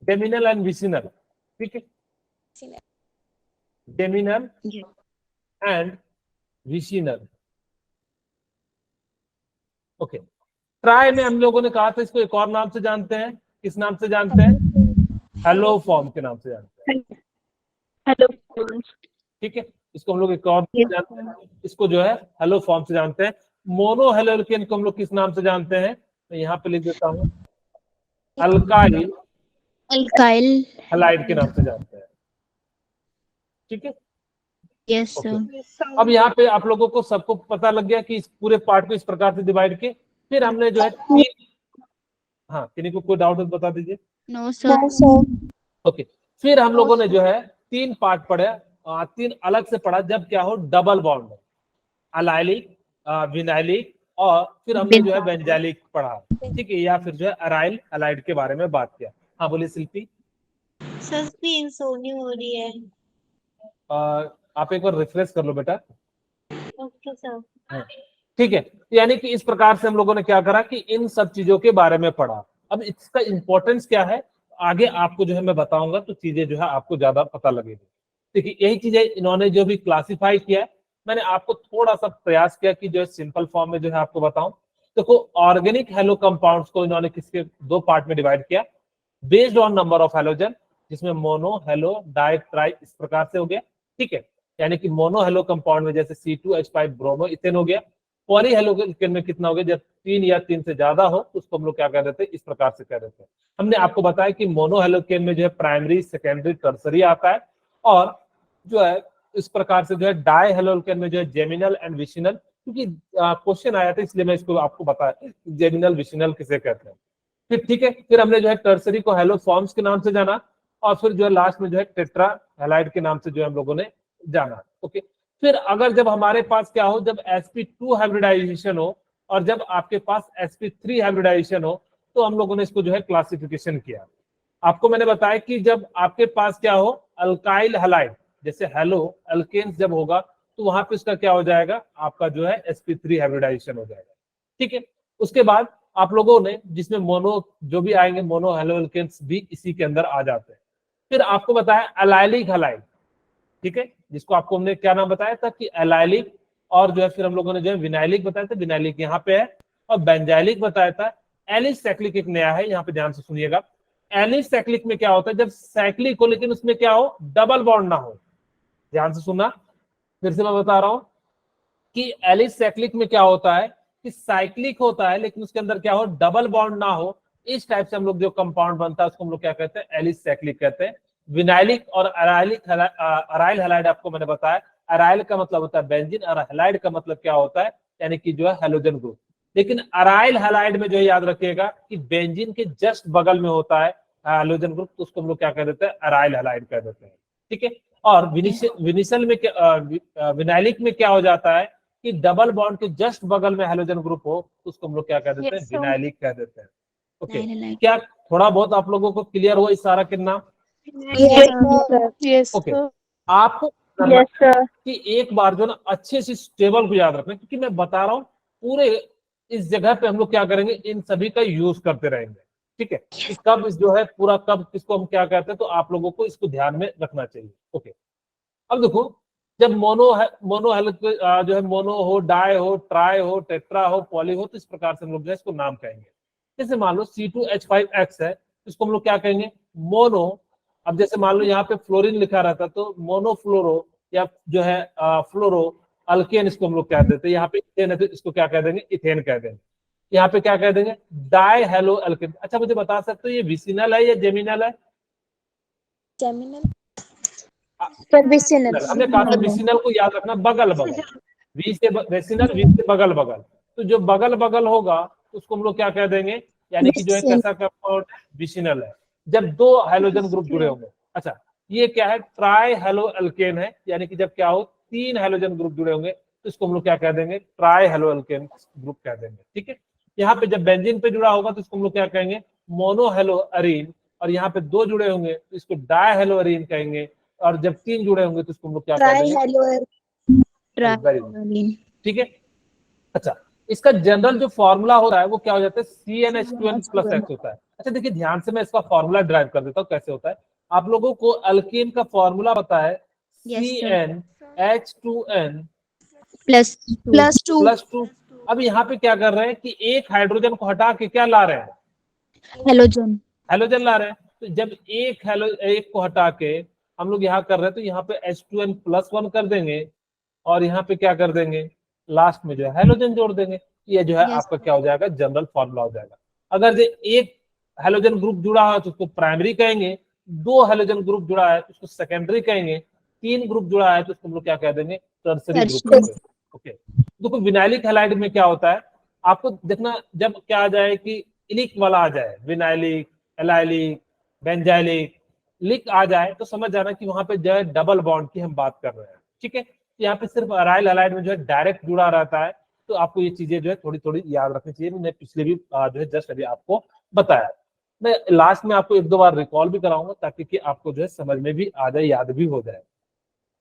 डेमिनल एंड विसिनल। ठीक है, डेमिनल एंड विसिनल। ओके, ट्राई में हम लोगों ने कहा था इसको एक और नाम से जानते हैं, किस नाम से जानते हैं, हेलो फॉर्म के नाम से जानते हैं। हेलो। ठीक है, इसको हम लोग एक और जानते हैं, इसको जो है हेलो फॉर्म से जानते हैं। मोनो हेलो एल्केन को हम लोग किस नाम से जानते हैं, मैं यहाँ पे लिख देता हूँ, अल्काइल अल्काइल हैलाइड के नाम से जानते हैं। ठीक है, यस ओके। अब यहाँ पे आप लोगों को सबको पता लग गया कि इस पूरे पार्ट को इस प्रकार से डिवाइड किए। फिर हमने जो है हाँ, किन्हीं को कोई डाउट है तो बता दीजिए। No sir. No sir okay, फिर हम लोगों ने जो है 3 पार्ट पढ़े, 3 अलग से पढ़ा जब क्या हो, डबल बॉन्ड, अलाइलिक, विनाइलिक, और फिर हमने जो है बेंजाइलिक पढ़ा। ठीक है, या फिर जो है अराइल अलाइड के बारे में बात किया। हाँ बोलिए शिल्पी। सर स्क्रीन सोनी हो रही है। आप एक बार रिफ्रेश कर लो बेटा। Okay sir. हाँ, ठीक है, यानी कि इस प्रकार से हम लोगों ने क्या करा कि इन सब चीजों के बारे में पढ़ा। अब इसका इंपॉर्टेंस क्या है आगे आपको जो है मैं बताऊंगा, तो चीजें जो है आपको ज्यादा पता लगेगी। देखिए यही चीजें इन्होंने जो भी क्लासिफाई किया है, मैंने आपको थोड़ा सा प्रयास किया कि जो है सिंपल फॉर्म में जो है आपको बताऊं। देखो ऑर्गेनिक हेलो कंपाउंड्स को इन्होंने किसके दो पार्ट में डिवाइड किया, based on number of halogen, जिसमें मोनो हेलो डाई ट्राई इस प्रकार से हो गया। ठीक है, यानी कि मोनो हेलो कंपाउंड में जैसे C2H5 ब्रोमो इथेन हो गया। पॉली हेलो में कितना हो गया, जब 3 या 3 से ज्यादा हो तो उसको हम लोग क्या कह देते हैं, इस प्रकार से कह देते हैं। हमने आपको बताया कि मोनो हेलोकेन में जो है प्राइमरी सेकेंडरी टर्सरी आता है, और जो है इस प्रकार से जो है डाई हेलोकेन में जो है जेमिनल एंड विशिनल, क्योंकि क्वेश्चन आया था इसलिए मैं इसको आपको बताया जेमिनल विशिनल किसे कहते हैं। फिर ठीक है, फिर हमने जो है टर्सरी को हेलो फॉर्म्स के नाम से जाना, और फिर जो है लास्ट में जो है टेट्रा हेलाइड के नाम से जो है हम लोगों ने जाना। ओके, फिर अगर जब हमारे पास क्या हो, जब sp2 हाइब्रिडाइजेशन हो और जब आपके पास sp3 हाइब्रिडाइजेशन हो, तो हम लोगों ने इसको जो है क्लासिफिकेशन किया। आपको मैंने बताया कि जब आपके पास क्या हो अल्काइल हैलाइड, जैसे हेलो अल्केन्स जब होगा तो वहां पे उसका क्या हो जाएगा, आपका जो है sp3 हाइब्रिडाइजेशन हो जाएगा। ठीक है, उसके बाद आप लोगों ने जिसमें मोनो जो भी आएंगे मोनो हेलो अल्केन्स भी इसी के अंदर आ जाते हैं। फिर आपको बताया एलाइलिक हैलाइड, ठीक है, जिसको आपको हमने क्या नाम बताया था कि एलाइलिक, और जो है फिर हम लोगों ने जो है विनाइलिक बताया था, विनाइलिक यहाँ पे है, और बेंजाइलिक बताया था। एलिसाइक्लिक एक नया है, यहाँ पे ध्यान से सुनिएगा। एलिसाइक्लिक में क्या होता है, जब साइक्लिक हो लेकिन उसमें क्या हो डबल बॉन्ड ना हो। ध्यान से सुनना, फिर से मैं बता रहा हूं कि एलिसाइक्लिक में क्या होता है कि साइक्लिक होता है लेकिन उसके अंदर क्या हो डबल बॉन्ड ना हो। इस टाइप से हम लोग जो कंपाउंड बनता है उसको हम लोग क्या कहते हैं, एलिसाइक्लिक कहते हैं। विनाइलिक और अराइल हैलाइड आपको मैंने बताया, अराइल का मतलब होता है बेंजीन और हैलाइड का मतलब क्या होता है, यानी कि जो है हेलोजन ग्रुप। लेकिन अराइल हैलाइड में जो याद रखिएगा कि बेंजीन के जस्ट बगल में होता है हेलोजन ग्रुप, तो उसको हम लोग क्या कह देते हैं, अराइल हैलाइड कह देते हैं। ठीक है, और विनिसल में विनाइलिक में क्या हो जाता है कि डबल बॉन्ड के जस्ट बगल में हेलोजन ग्रुप हो तो उसको हम लोग क्या कह देते हैं, Yes, sir. विनाइलिक कह देते हैं। Okay, Nine. क्या थोड़ा बहुत आप लोगों को क्लियर हुआ इस सारा कितना? Yes, sir. Yes, okay, sir. आपको करना Yes, है sir. कि एक बार जो ना अच्छे से इस टेबल को याद रखना, क्योंकि मैं बता रहा हूँ पूरे इस जगह पे हम लोग क्या करेंगे, इन सभी का यूज करते रहेंगे। ठीक है, कि कब जो है पूरा कब किसको हम क्या कहते हैं, तो आप लोगों को इसको ध्यान में रखना चाहिए। ओके, अब देखो जब मोनो जो है मोनो हो, डाई हो, ट्राई हो, टेट्रा हो, पॉली हो, तो इस प्रकार से हम लोग जो है इसको नाम कहेंगे। जैसे मान लो C2H5X है, इसको हम लोग क्या कहेंगे, मोनो। अब जैसे मान लो यहाँ पे फ्लोरीन लिखा रहता तो मोनोफ्लोरो या जो है फ्लोरो अल्केन इसको हम लोग कह देते हैं। यहाँ पे इथेन है तो इसको क्या कह देंगे, इथेन कह देंगे। यहाँ पे क्या कह देंगे, डाई हेलो अल्केन। अच्छा मुझे बता सकते हो ये विसिनल है या जेमिनल है? Geminal. Sir, vicinal. हमने कहा था विसिनल को याद रखना बगल बगल, वी से वेसिनल, वी से बगल बगल। तो जो बगल बगल होगा उसको हम लोग क्या कह देंगे, यानी कि जो है कैसा कंपाउंड विसिनल है, जब दो हाइड्रोजन ग्रुप जुड़े होंगे। अच्छा ये क्या है, ट्राई हेलो अल्केन है, यानी कि जब क्या हो 3 हाइड्रोजन ग्रुप जुड़े होंगे तो इसको हम लोग क्या कह देंगे, ट्राई हेलो अल्केन ग्रुप कह देंगे। ठीक है, यहाँ पे जब बेंजीन पे जुड़ा होगा तो इसको हम लोग क्या कहेंगे, मोनो हेलो अरीन, और यहाँ पे 2 जुड़े होंगे तो इसको डाई हेलो अरीन कहेंगे, और जब 3 जुड़े होंगे तो इसको हम लोग क्या कह देंगे, वेरी गुड। Trivalent. ठीक है, अच्छा इसका जनरल जो फॉर्मूला होता है वो क्या हो जाता है, CnH2n+X होता है। अच्छा देखिए ध्यान से मैं इसका फॉर्मूला ड्राइव कर देता हूँ कैसे होता है। आप लोगों को अल्केन का फॉर्मूला पता है, Yes, sir. CnH2n Plus two. +2। अब यहाँ पे क्या कर रहे हैं कि एक हाइड्रोजन को हटा के क्या ला रहे हैं, Halogen. हेलोजन ला रहे हैं। तो जब एक को हटा के हम लोग यहाँ कर रहे हैं तो यहाँ पे H2n+1 कर देंगे, और यहाँ पे क्या कर देंगे, लास्ट में जो है हेलोजन जोड़ देंगे। ये जो है Yes. आपका क्या हो जाएगा, जनरल फॉर्मूला हो जाएगा। अगर जो एक हेलोजन ग्रुप जुड़ा है तो उसको प्राइमरी कहेंगे, 2 हेलोजन ग्रुप जुड़ा है तो उसको सेकेंडरी कहेंगे, 3 ग्रुप जुड़ा है तो उसको हम लोग क्या कह देंगे, टर्सरी ग्रुप Tertiary. कहेंगे। ओके, देखो विनाइलिक हैलाइड में क्या होता है, आपको देखना जब क्या आ जाए कि इलिक वाला आ जाए, विनाइलिक, एलाइलिक, बेंजाइलिक, लिक आ जाए तो समझ जाना कि वहां पे जो है डबल बॉन्ड की हम बात कर रहे हैं। ठीक है, यहाँ पे सिर्फ अराइल हैलाइड में जो है डायरेक्ट जुड़ा रहता है, तो आपको ये चीजें जो है थोड़ी थोड़ी याद रखनी चाहिए। मैंने पिछले भी जो है जस्ट अभी आपको बताया। मैं लास्ट में आपको 1-2 बार रिकॉल भी कराऊंगा ताकि कि आपको जो है समझ में भी आ जाए, याद भी हो जाए।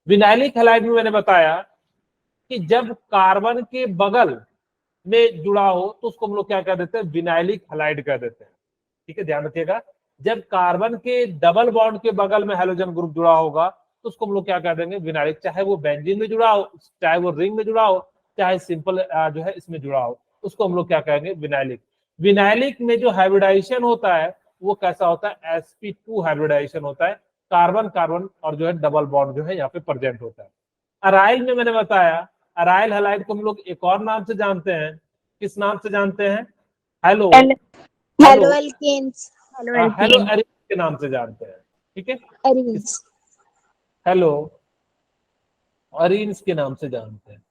विनाइलिक हैलाइड में मैंने बताया कि जब कार्बन के बगल में जुड़ा हो तो उसको हम लोग क्या कह देते हैं, विनाइलिक हैलाइड कह देते हैं। ठीक है, ध्यान रखिएगा। जब कार्बन के डबल बॉन्ड के बगल में हैलोजन ग्रुप जुड़ा होगा तो उसको हम लोग क्या कह देंगे, विनाइलिक। चाहे वो बेंजीन में जुड़ा हो, चाहे वो रिंग में जुड़ा हो, चाहे सिंपल जो है इसमें जुड़ा हो, उसको हम लोग क्या कहेंगे, विनाइलिक। विनाइलिक में जो हाइब्रिडाइजेशन होता है वो कैसा होता है, sp2 हाइब्रिडाइजेशन होता है। कार्बन कार्बन और जो है डबल बॉन्ड जो है यहाँ पे प्रेजेंट होता है। अराइल में मैंने बताया, अराइल हैलाइड को हम लोग एक और नाम से जानते हैं। किस नाम से जानते हैं, halo halo alkenes, halo arene के नाम से जानते हैं। ठीक है, एरीन्स, हेलो अरीन्स के नाम से जानते हैं।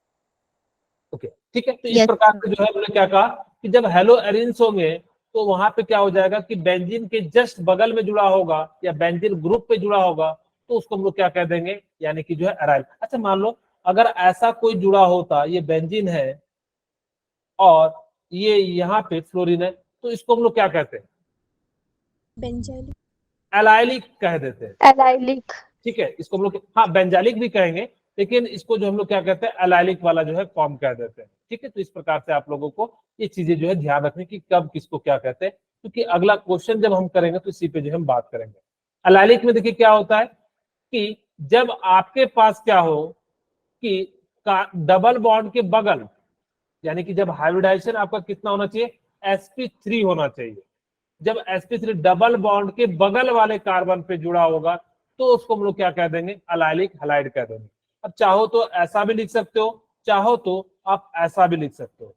ओके, ठीक है। तो इस Yes, प्रकार sir. से जो है हमने क्या कहा कि जब हेलो एरिन्स होंगे तो वहां पे क्या हो जाएगा कि बेंजीन के जस्ट बगल में जुड़ा होगा या बेंजीन ग्रुप पे जुड़ा होगा तो उसको हम लोग क्या कह देंगे, यानी कि जो है अराइल। अच्छा, मान लो अगर ऐसा कोई जुड़ा होता, ये बेंजीन है और ये यहाँ पे फ्लोरीन है, तो इसको हम लोग क्या कहते हैं, बेंजाइलिक, एलाइलिक कह देते हैं। एलाइलिक। ठीक है, इसको हम लोग हाँ बेंजालिक भी कहेंगे, लेकिन इसको जो हम लोग क्या कहते हैं, एलाइलिक वाला जो है फॉर्म कह देते हैं। ठीक है, तो इस प्रकार से आप लोगों को ये चीजें जो है ध्यान रखने की कब किसको क्या कहते हैं, क्योंकि अगला क्वेश्चन जब हम करेंगे तो इसी पे जो हम बात करेंगे। एलाइलिक में देखिए क्या होता है कि जब आपके पास क्या हो कि डबल बॉन्ड के बगल, यानी कि जब हाइब्रिडाइजेशन आपका कितना होना चाहिए, sp3 होना चाहिए। जब sp3 डबल बॉन्ड के बगल वाले कार्बन पे जुड़ा होगा तो उसको हम लोग क्या कह देंगे, एलाइलिक हैलाइड कह देंगे। अब चाहो तो ऐसा भी लिख सकते हो, चाहो तो आप ऐसा भी लिख सकते हो।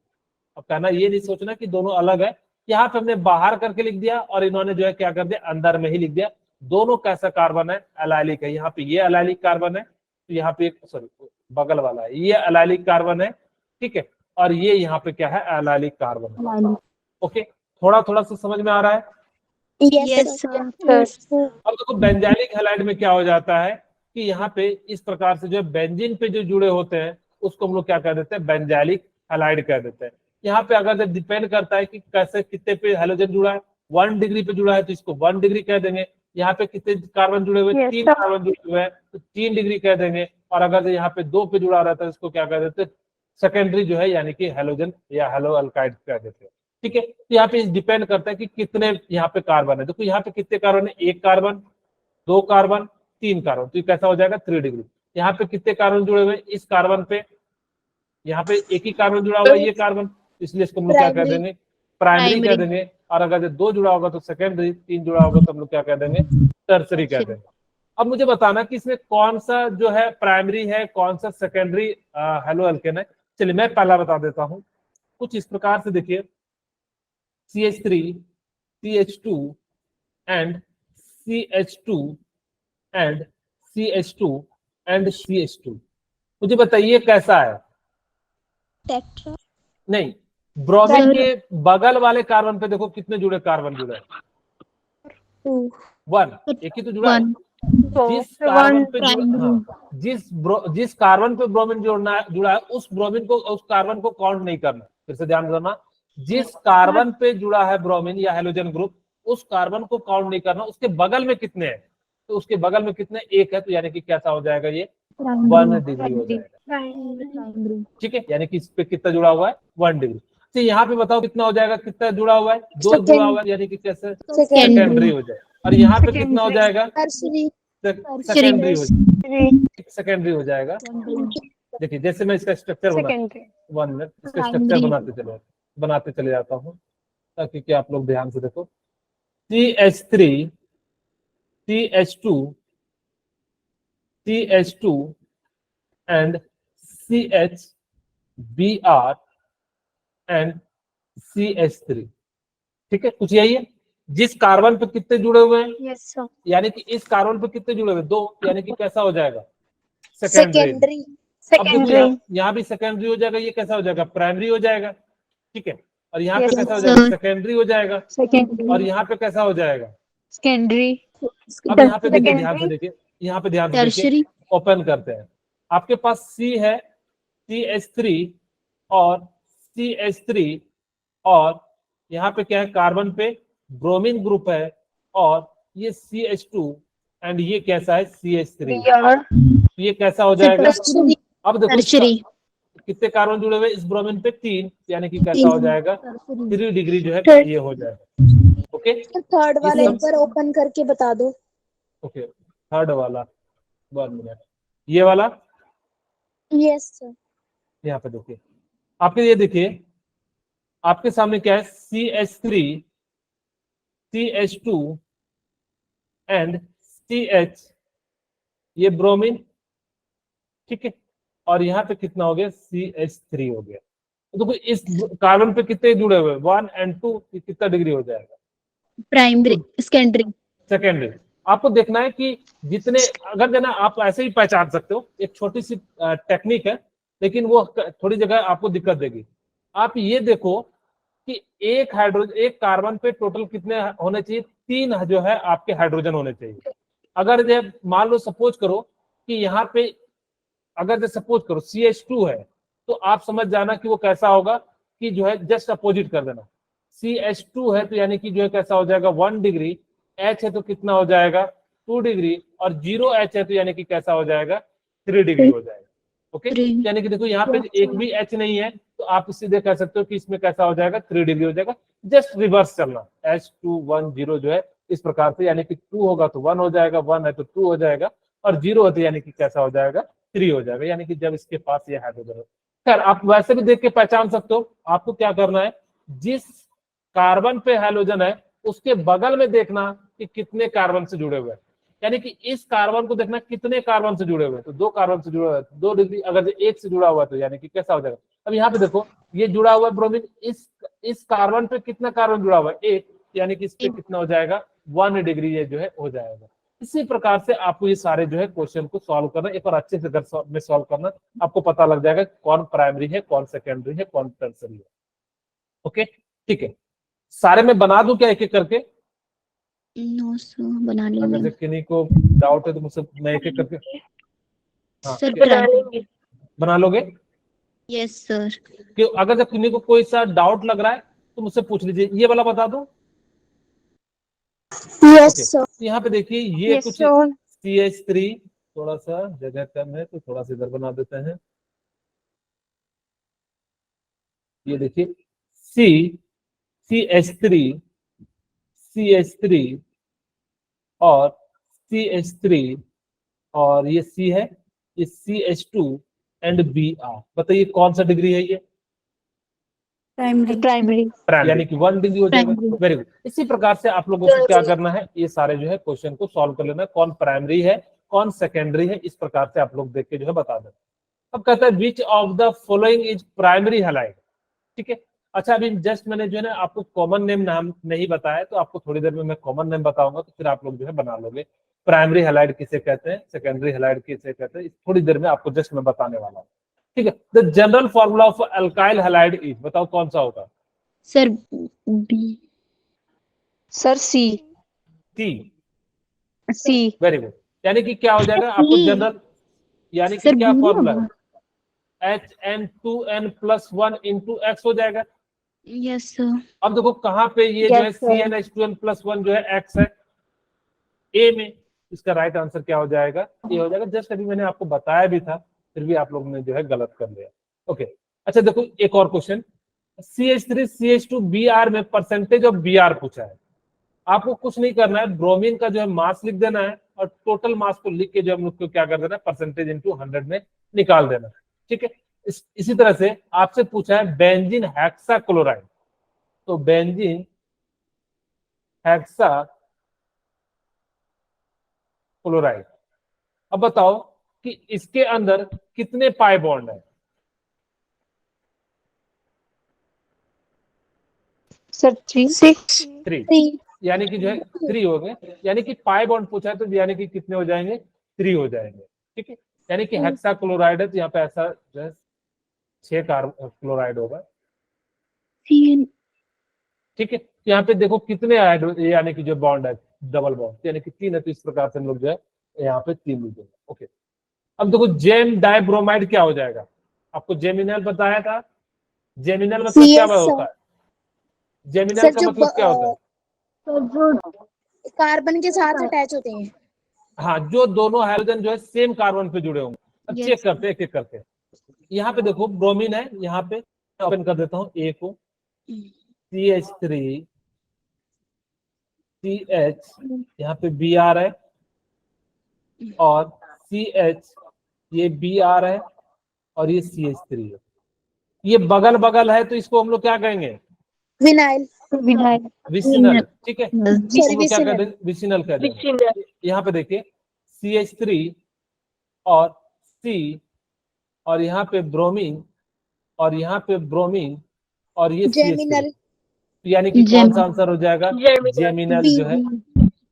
अब कहना ये नहीं सोचना कि दोनों अलग है, यहाँ पे हमने बाहर करके लिख दिया और इन्होंने जो है क्या कर दिया, अंदर में ही लिख दिया। दोनों कैसा कार्बन है, एलाइलिक है। यहाँ पे ये एलाइलिक कार्बन है, तो यहाँ पे सॉरी बगल वाला है, ये एलाइलिक कार्बन है। ठीक है, और ये यहाँ पे क्या है, एलाइलिक कार्बन है। ओके, थोड़ा थोड़ा सा समझ में आ रहा है। Yes sir. अब देखो बेंजाइलिक हैलाइड में क्या हो जाता है कि यहाँ पे इस प्रकार से जो बेंजीन पे जो जुड़े होते हैं उसको हम लोग क्या कह देते हैं, बेंजाइलिक हैलाइड कह देते हैं। यहाँ पे अगर डिपेंड करता है कि कैसे कितने पे हेलोजन जुड़ा है, 1 डिग्री पे जुड़ा है तो इसको 1 डिग्री कह देंगे। यहाँ पे कितने कार्बन जुड़े हुए, Yes, 3 sir. कार्बन जुड़े हुए हैं तो 3 डिग्री कह देंगे। और अगर यहाँ पे 2 पे जुड़ा रहता है इसको क्या कह देते हैं, सेकेंडरी जो है, यानी कि हेलोजन या हेलो अल्काइड कह देते हैं। ठीक है, तो यहाँ पे डिपेंड करता है कि कितने यहाँ पे कार्बन है। देखो यहाँ पे कितने कार्बन है, 1 कार्बन, 2 कार्बन, 3 कार्बन, तो ये कैसा हो जाएगा, 3 डिग्री। यहाँ पे कितने कार्बन जुड़े हुए, इस कार्बन पे यहाँ पे एक ही कार्बन जुड़ा हुआ है, ये कार्बन, इसलिए इसको हम लोग क्या कह प्राइमरी। देंगे, प्राइमरी कह Primary. देंगे। और अगर 2 जुड़ा होगा तो सेकेंडरी, 3 जुड़ा होगा तो हम लोग क्या कह देंगे, टर्सरी कह देंगे। अब मुझे बताना कि इसमें कौन सा जो है प्राइमरी है, कौन सा सेकेंडरी हेलो अल्केन है। चलिए मैं पहला बता देता हूँ। कुछ इस प्रकार से देखिए, CH3, CH2 and CH2 and CH2 and CH2, मुझे बताइए कैसा है। टेट्रा, नहीं, ब्रोमीन Sir. के बगल वाले कार्बन पे देखो कितने जुड़े कार्बन जुड़े हैं, 2, 1, एक ही तो जुड़ा है। One. जिस कार्बन पे जुड़ा, primary. हाँ, जिस कार्बन पे ब्रोमीन जुड़ा है उस ब्रोमीन को, उस कार्बन को काउंट नहीं करना। फिर से ध्यान देना, जिस कार्बन पे जुड़ा है ब्रोमीन या हेलोजन ग्रुप उस कार्बन को काउंट नहीं करना, उसके बगल में कितने हैं, तो उसके बगल में कितने, 1 है, तो यानी कि कैसा हो जाएगा, ये 1 डिग्री हो जाएगा। Primary. ठीक है, यानी कि इस पे कितना जुड़ा हुआ है, 1 डिग्री। तो यहाँ पे बताओ कितना हो जाएगा, कितना जुड़ा हुआ है, 2 जुड़ा हुआ है, यानी कि कैसे सेकेंडरी हो जाए। और यहाँ पे कितना हो जाएगा, टर्सरी, सेकेंडरी हो जाएगा, सेकेंडरी हो जाएगा। देखिए जैसे मैं इसका स्ट्रक्चर बना, सेकेंडरी। 1 मिनट इसका Primary. स्ट्रक्चर बनाते चले जाता हूँ ताकि कि आप लोग ध्यान से देखो। CH3, CH2, CH2 and CHBr and CH3। ठीक है, कुछ यही है। जिस कार्बन पे कितने जुड़े हुए हैं, यस सर। यानी कि इस कार्बन पे कितने जुड़े हुए, 2, यानी कि कैसा हो जाएगा, सेकेंडरी, अब देखो यहाँ भी सेकेंडरी हो जाएगा, ये कैसा हो जाएगा, प्राइमरी हो जाएगा। ठीक है, और यहाँ पे Yes, कैसा हो sir. जाएगा, सेकेंडरी हो जाएगा। Secondary. और यहाँ पे कैसा हो जाएगा, Secondary. अब यहाँ पे देखिए, ध्यान से देखिए, यहाँ पे ध्यान से देखिए, Tertiary. ओपन करते हैं। आपके पास C है, CH3 और CH3, और यहाँ पे क्या है, कार्बन पे ब्रोमीन ग्रुप है, और ये CH2 एंड ये कैसा है, CH3। ये कैसा हो जाएगा, टर्सरी, अब देखो Tertiary. कितने कार्बन जुड़े हुए इस ब्रोमीन पे 3, यानी कि कैसा हो जाएगा 3 डिग्री जो है थर्ड। ये हो जाएगा। ओके, थर्ड वाला इस एक बार ओपन करके बता दो। ओके थर्ड वाला 1 मिनट, ये वाला यस सर। यहाँ पे देखिए, आपके ये देखिए आपके सामने क्या है CH3 CH2 एंड CH, ये ब्रोमीन, ठीक है, और यहाँ पे कितना हो गया CH3 हो गया। तो देखो इस कार्बन पे कितने जुड़े हुए 1 और 2, कितना डिग्री हो जाएगा प्राइमरी सेकेंडरी। सेकेंडरी। आपको देखना है कि जितने, अगर जना आप ऐसे ही पहचान सकते हो, एक छोटी सी टेक्निक है लेकिन वो थोड़ी जगह आपको दिक्कत देगी। आप ये देखो कि एक हाइड्रोजन, एक कार्बन पे टोटल कितने होने चाहिए, 3 जो है आपके हाइड्रोजन होने चाहिए। अगर जब मान लो सपोज करो कि यहाँ पे अगर जैसे सपोज करो CH2 है, तो आप समझ जाना कि वो कैसा होगा कि जो है जस्ट अपोजिट कर देना। CH2 है तो यानी कि जो है कैसा हो जाएगा 1 डिग्री, H है तो कितना हो जाएगा 2 डिग्री, और 0H है तो यानी कि कैसा हो जाएगा 3 डिग्री हो जाएगा। ओके, यानी कि देखो यहाँ पे एक भी H नहीं है, तो आप सीधे कह सकते हो कि इसमें कैसा हो जाएगा 3 डिग्री हो जाएगा। जस्ट रिवर्स चलना, H2 1 0 जो है इस प्रकार से, यानी कि 2 होगा तो 1 हो जाएगा, 1 है तो 2 हो जाएगा, और 0 है तो यानी कि कैसा हो जाएगा 3 हो जाएगा, यानी कि जब इसके पास ये हाइड्रोजन हो। खैर आप वैसे भी देख के पहचान सकते हो। आपको क्या करना है, जिस कार्बन पे हाइड्रोजन है उसके बगल में देखना कि कितने कार्बन से जुड़े हुए हैं, यानी कि इस कार्बन को देखना कितने कार्बन से जुड़े हुए हैं। तो 2 कार्बन से जुड़ा हुआ है 2 डिग्री, अगर 1 से जुड़ा हुआ है तो यानी कि कैसा हो जाएगा। अब यहाँ पे देखो ये जुड़ा हुआ है ब्रोमीन, इस कार्बन पे कितना कार्बन जुड़ा हुआ है 1, यानी कि इस पे कितना हो जाएगा 1 डिग्री ये जो है हो जाएगा। इसी प्रकार से आपको ये सारे जो है क्वेश्चन को सॉल्व करना, एक बार अच्छे से घर में सॉल्व करना, आपको पता लग जाएगा कौन प्राइमरी है, कौन सेकेंडरी है, कौन टर्सरी है। ओके ठीक है, सारे में बना दूं क्या एक एक करके? नो सर, बना अगर लेंगे से किन्हीं को डाउट है तो मुझसे मैं एक एक करके, हाँ सर। क्या बना लोगे? Yes sir. कि अगर जब किन्हीं को कोई सा डाउट लग रहा है तो मुझसे पूछ लीजिए। ये वाला बता दूं? Yes okay, sir. यहाँ पे देखिए ये यस कुछ सर। CH3, थोड़ा सा जगह कम है तो थोड़ा सा इधर बना देते हैं। ये देखिए CH3 CH3 और CH3, और ये C है, ये CH2 एंड Br। बताइए कौन सा डिग्री है ये? प्राइमरी। यानी कि 1 डिग्री हो जाएगा। Primary। Very good. इसी प्रकार से आप लोगों को क्या करना है, ये सारे जो है क्वेश्चन को सॉल्व कर लेना है, कौन प्राइमरी है कौन सेकेंडरी है, इस प्रकार से आप लोग देख के जो है बता देना। अब कहता है which of the following is primary halide. ठीक है, अच्छा अभी जस्ट मैंने जो है ना आपको कॉमन नेम नाम नहीं बताया, तो आपको थोड़ी देर में मैं कॉमन नेम बताऊंगा, तो फिर आप लोग जो है बना लोगे। प्राइमरी हैलाइड किसे कहते हैं, सेकेंडरी हैलाइड किसे कहते हैं, थोड़ी देर में आपको जस्ट मैं बताने वाला हूँ। ठीक है, the general formula of alkyl halide is, बताओ कौन सा होगा? Sir B. Sir C. C. Very good, यानी कि क्या हो जाएगा आपको जनरल, यानी कि सर क्या बी फॉर्मूला है, HN2N+1 × X हो जाएगा। Yes sir. अब देखो कहां पे ये जो है Yes, sir. CnH2n+1 जो है X है, ए में। इसका राइट आंसर क्या हो जाएगा, ये हो जाएगा। जस्ट अभी मैंने आपको बताया भी था, फिर भी आप लोगों ने जो है गलत कर लिया। ओके, अच्छा देखो एक और क्वेश्चन, CH3 CH2 Br में परसेंटेज ऑफ Br पूछा है। आपको कुछ नहीं करना है, ब्रोमीन का जो है मास लिख देना है, और टोटल मास को लिख के जो हम लोग को क्या कर देना है, परसेंटेज इनटू 100 में निकाल देना है। ठीक है, इसी तरह से आपसे पूछा है बेंजीन हेक्सा क्लोराइड, तो बेंजीन हेक्सा क्लोराइड, अब बताओ कि इसके अंदर कितने पाई बॉन्ड है? सर 3, यानी कि जो है 3 हो गए, यानी कि पाई बॉन्ड पूछा है तो यानी कि कितने हो जाएंगे, 3 हो जाएंगे। ठीक है, यानी कि हेक्सा क्लोराइड है तो यहाँ पे ऐसा जो है 6 क्लोराइड होगा। ठीक है, यहाँ पे देखो कितने यानी कि जो बॉन्ड है डबल बॉन्ड, यानी कि 3 है, तो इस प्रकार से हम लोग जो है यहाँ पे 3 लिख देंगे। ओके, अब देखो जेम डाइब्रोमाइड क्या हो जाएगा, आपको जेमिनल बताया था। जेमिनल मतलब क्या Yes, होता sir. है, जेमिनल सर का जो मतलब क्या होता है? कार्बन के साथ अटैच होते हैं। हाँ, जो दोनों हाइड्रोजन जो है सेम कार्बन पे जुड़े होंगे। अब Yes, चेक करते हैं एक एक करके। यहाँ पे देखो ब्रोमीन है, यहाँ पे ओपन कर देता हूँ ए को, CH3 CH, यहाँ पे Br है और CH, ये Br है और ये CH3 है। ये बगल बगल है तो इसको हम लोग क्या कहेंगे? विनाइल। विसिनल। ठीक है, इसको सॉरी हम लोग क्या विसिनल। कहते हैं? विसिनल कहते हैं। यहाँ पे देखिए CH3 और C और यहाँ पे ब्रोमीन और यहाँ पे ब्रोमीन और ये CH3, जेमिनल। यानी कि कौन सा आंसर हो जाएगा? जेमिनल जो है,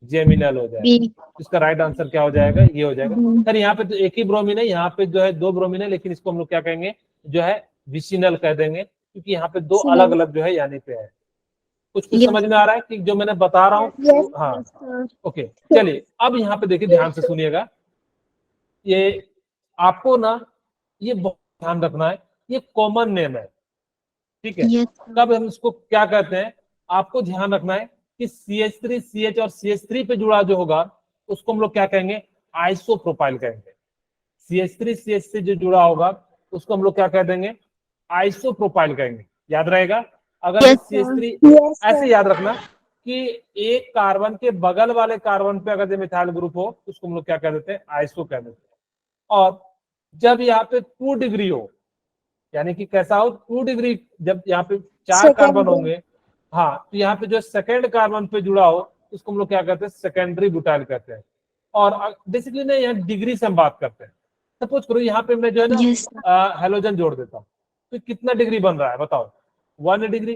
जेमिनल हो जाएगा। इसका राइट आंसर क्या हो जाएगा? ये हो जाएगा। सर यहाँ पे तो एक ही ब्रोमीन है, यहाँ पे जो है 2 ब्रोमीन है, लेकिन इसको हम लोग क्या कहेंगे? जो है विसिनल कह देंगे, क्योंकि यहाँ पे 2 अलग अलग जो है यानी पे है। कुछ समझ में आ रहा है कि जो मैंने बता रहा हूँ? Yes, हाँ, ओके। चलिए अब यहाँ पे देखिए, ध्यान से सुनिएगा, ये आपको ना ये बहुत ध्यान रखना है, ये कॉमन नेम है, ठीक है? कब हम इसको क्या कहते हैं? आपको ध्यान रखना है कि CH3 CH और CH3 पे जुड़ा जो होगा उसको हम लोग क्या कहेंगे? आइसोप्रोपाइल कहेंगे। CH3 CH से जो जुड़ा होगा उसको हम लोग क्या कह देंगे? आइसोप्रोपाइल कहेंगे। याद रहेगा? अगर CH3 ऐसे याद रखना कि एक कार्बन के बगल वाले कार्बन पे अगर मिथाइल ग्रुप हो तो उसको हम लोग क्या कह देते हैं? आइसो कह देते हैं। और जब यहाँ पे 2 डिग्री हो, यानी कि कैसा हो? 2 डिग्री, जब यहाँ पे 4 कार्बन होंगे, हाँ, तो यहाँ पे जो सेकेंड कार्बन पे जुड़ा हो उसको हम लोग क्या कहते हैं? सेकेंडरी ब्यूटाइल कहते हैं। और बेसिकली ना यहाँ डिग्री से हम बात करते हैं। सपोज करो यहाँ पे मैं जो है ना हेलोजन जोड़ देता हूँ, तो कितना डिग्री बन रहा है बताओ? 1 डिग्री।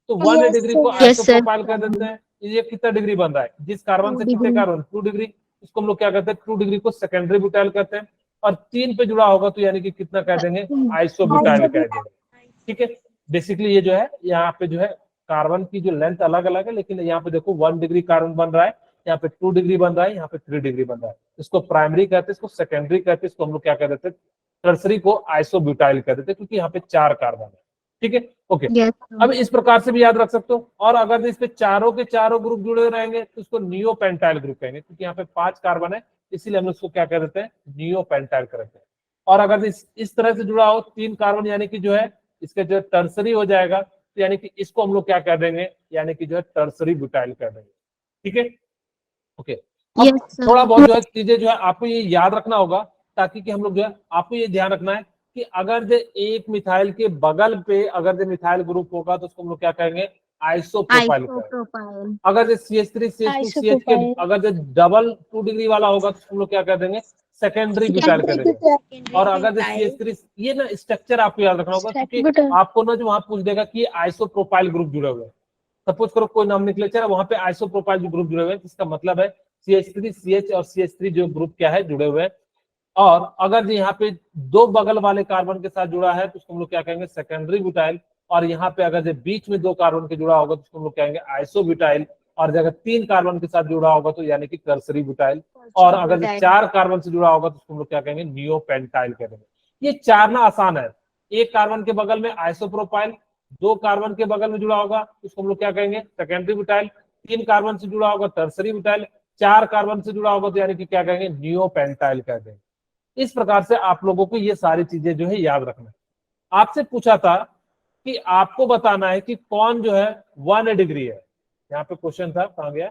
तो 1 डिग्री को आइसोप्रोपाइल कह देते हैं। ये कितना डिग्री बन रहा है? जिस कार्बन से कितने कार्बन? 2 डिग्री, उसको हम लोग क्या कहते हैं? 2 डिग्री को सेकेंडरी ब्यूटाइल कहते हैं। और 3 पे जुड़ा होगा तो यानी कि कितना कह देंगे? आइसोब्यूटाइल कह देंगे। ठीक है, बेसिकली ये जो है यहाँ पे जो है कार्बन की जो लेंथ अलग अलग है, लेकिन यहाँ पे देखो 1 डिग्री कार्बन बन रहा है, यहाँ पे 2 डिग्री बन रहा है, यहाँ पे 3 डिग्री बन रहा है। इसको प्राइमरी कहते हैं, इसको सेकेंडरी कहते हैं, इसको हम लोग क्या कह देते हैं? टर्सरी को आइसोब्यूटाइल कह देते हैं, क्योंकि यहाँ पे 4 कार्बन है। ठीक है, ओके। अब इस प्रकार से भी याद रख सकते हो। और अगर इस पे चारों के चारों ग्रुप जुड़े रहेंगे तो उसको नियोपेंटाइल ग्रुप कहेंगे, क्योंकि यहाँ पे 5 कार्बन है, इसीलिए हम उसको क्या कह देते हैं? नियोपेंटाइल कहते हैं। और अगर इस तरह से जुड़ा हो 3 कार्बन, यानी कि जो है इसका जो टर्सरी हो जाएगा, तो यानी कि इसको हम लोग क्या कह देंगे? यानी कि जो है टर्सरी ब्यूटाइल कह देंगे। ठीक है, ओके। अब थोड़ा बहुत जो है चीजें जो है आपको ये याद रखना होगा, ताकि कि हम लोग जो है आपको ये ध्यान रखना है कि अगर जो एक मिथाइल के बगल पे अगर जो मिथाइल ग्रुप होगा तो उसको हम लोग क्या कहेंगे? आइसोप्रोपाइल कहेंगे। अगर जो CH3 CH2 CH के अगर जो डबल 2 डिग्री वाला होगा तो हम लोग क्या कह देंगे? सेकेंडरी ब्यूटाइल कह देंगे। और अगर जो CH3, ये ना स्ट्रक्चर आपको याद रखना होगा, क्योंकि आपको ना जो वहां पूछ देगा कि आइसोप्रोपाइल ग्रुप जुड़े हुए हैं। सपोज करो कोई नाम निकले, चलो वहां पे आइसोप्रोपाइल जो ग्रुप जुड़े हुए हैं, इसका मतलब है CH3 CH और CH3 जो ग्रुप क्या है? जुड़े हुए हैं। और अगर यहाँ पे 2 बगल वाले कार्बन के साथ जुड़ा है तो उसको हम लोग क्या कहेंगे? Secondary butyl. और यहाँ पे अगर बीच में 2 कार्बन के जुड़ा होगा तो उसको हम लोग कहेंगे आइसोब्यूटाइल। और अगर 3 कार्बन के साथ जुड़ा होगा तो यानी कि टर्सरी ब्यूटाइल। और अगर 4 कार्बन से जुड़ा होगा तो उसको हम लोग क्या कहेंगे? नियोपेंटाइल कहेंगे। ये 4 ना आसान है। एक कार्बन के बगल में आइसोप्रोपाइल, 2 कार्बन के बगल में जुड़ा होगा उसको हम लोग क्या कहेंगे? Secondary butyl. 3 कार्बन से जुड़ा होगा टर्सरी ब्यूटाइल। 4 कार्बन से जुड़ा होगा तो यानी कि क्या कहेंगे? नियोपेंटाइल कह देंगे। इस प्रकार से आप लोगों को ये सारी चीजें जो है याद रखना है। आपसे पूछा था कि आपको बताना है कि कौन जो है 1 डिग्री है। यहाँ पे क्वेश्चन था, कहां गया?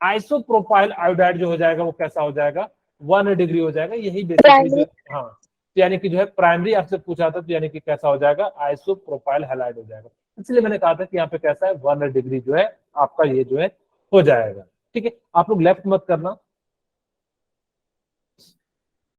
आइसोप्रोपाइल आयोडाइड जो हो जाएगा वो कैसा हो जाएगा? 1 डिग्री हो जाएगा। यही बेसिकली हाँ, तो यानी कि जो है प्राइमरी आपसे पूछा था, तो यानी कि कैसा हो जाएगा? आइसोप्रोपाइल हैलाइड हो जाएगा। इसलिए मैंने कहा था कि यहाँ पे कैसा है? 1 डिग्री जो है आपका ये जो है हो जाएगा। ठीक है, आप लोग लेफ्ट मत करना,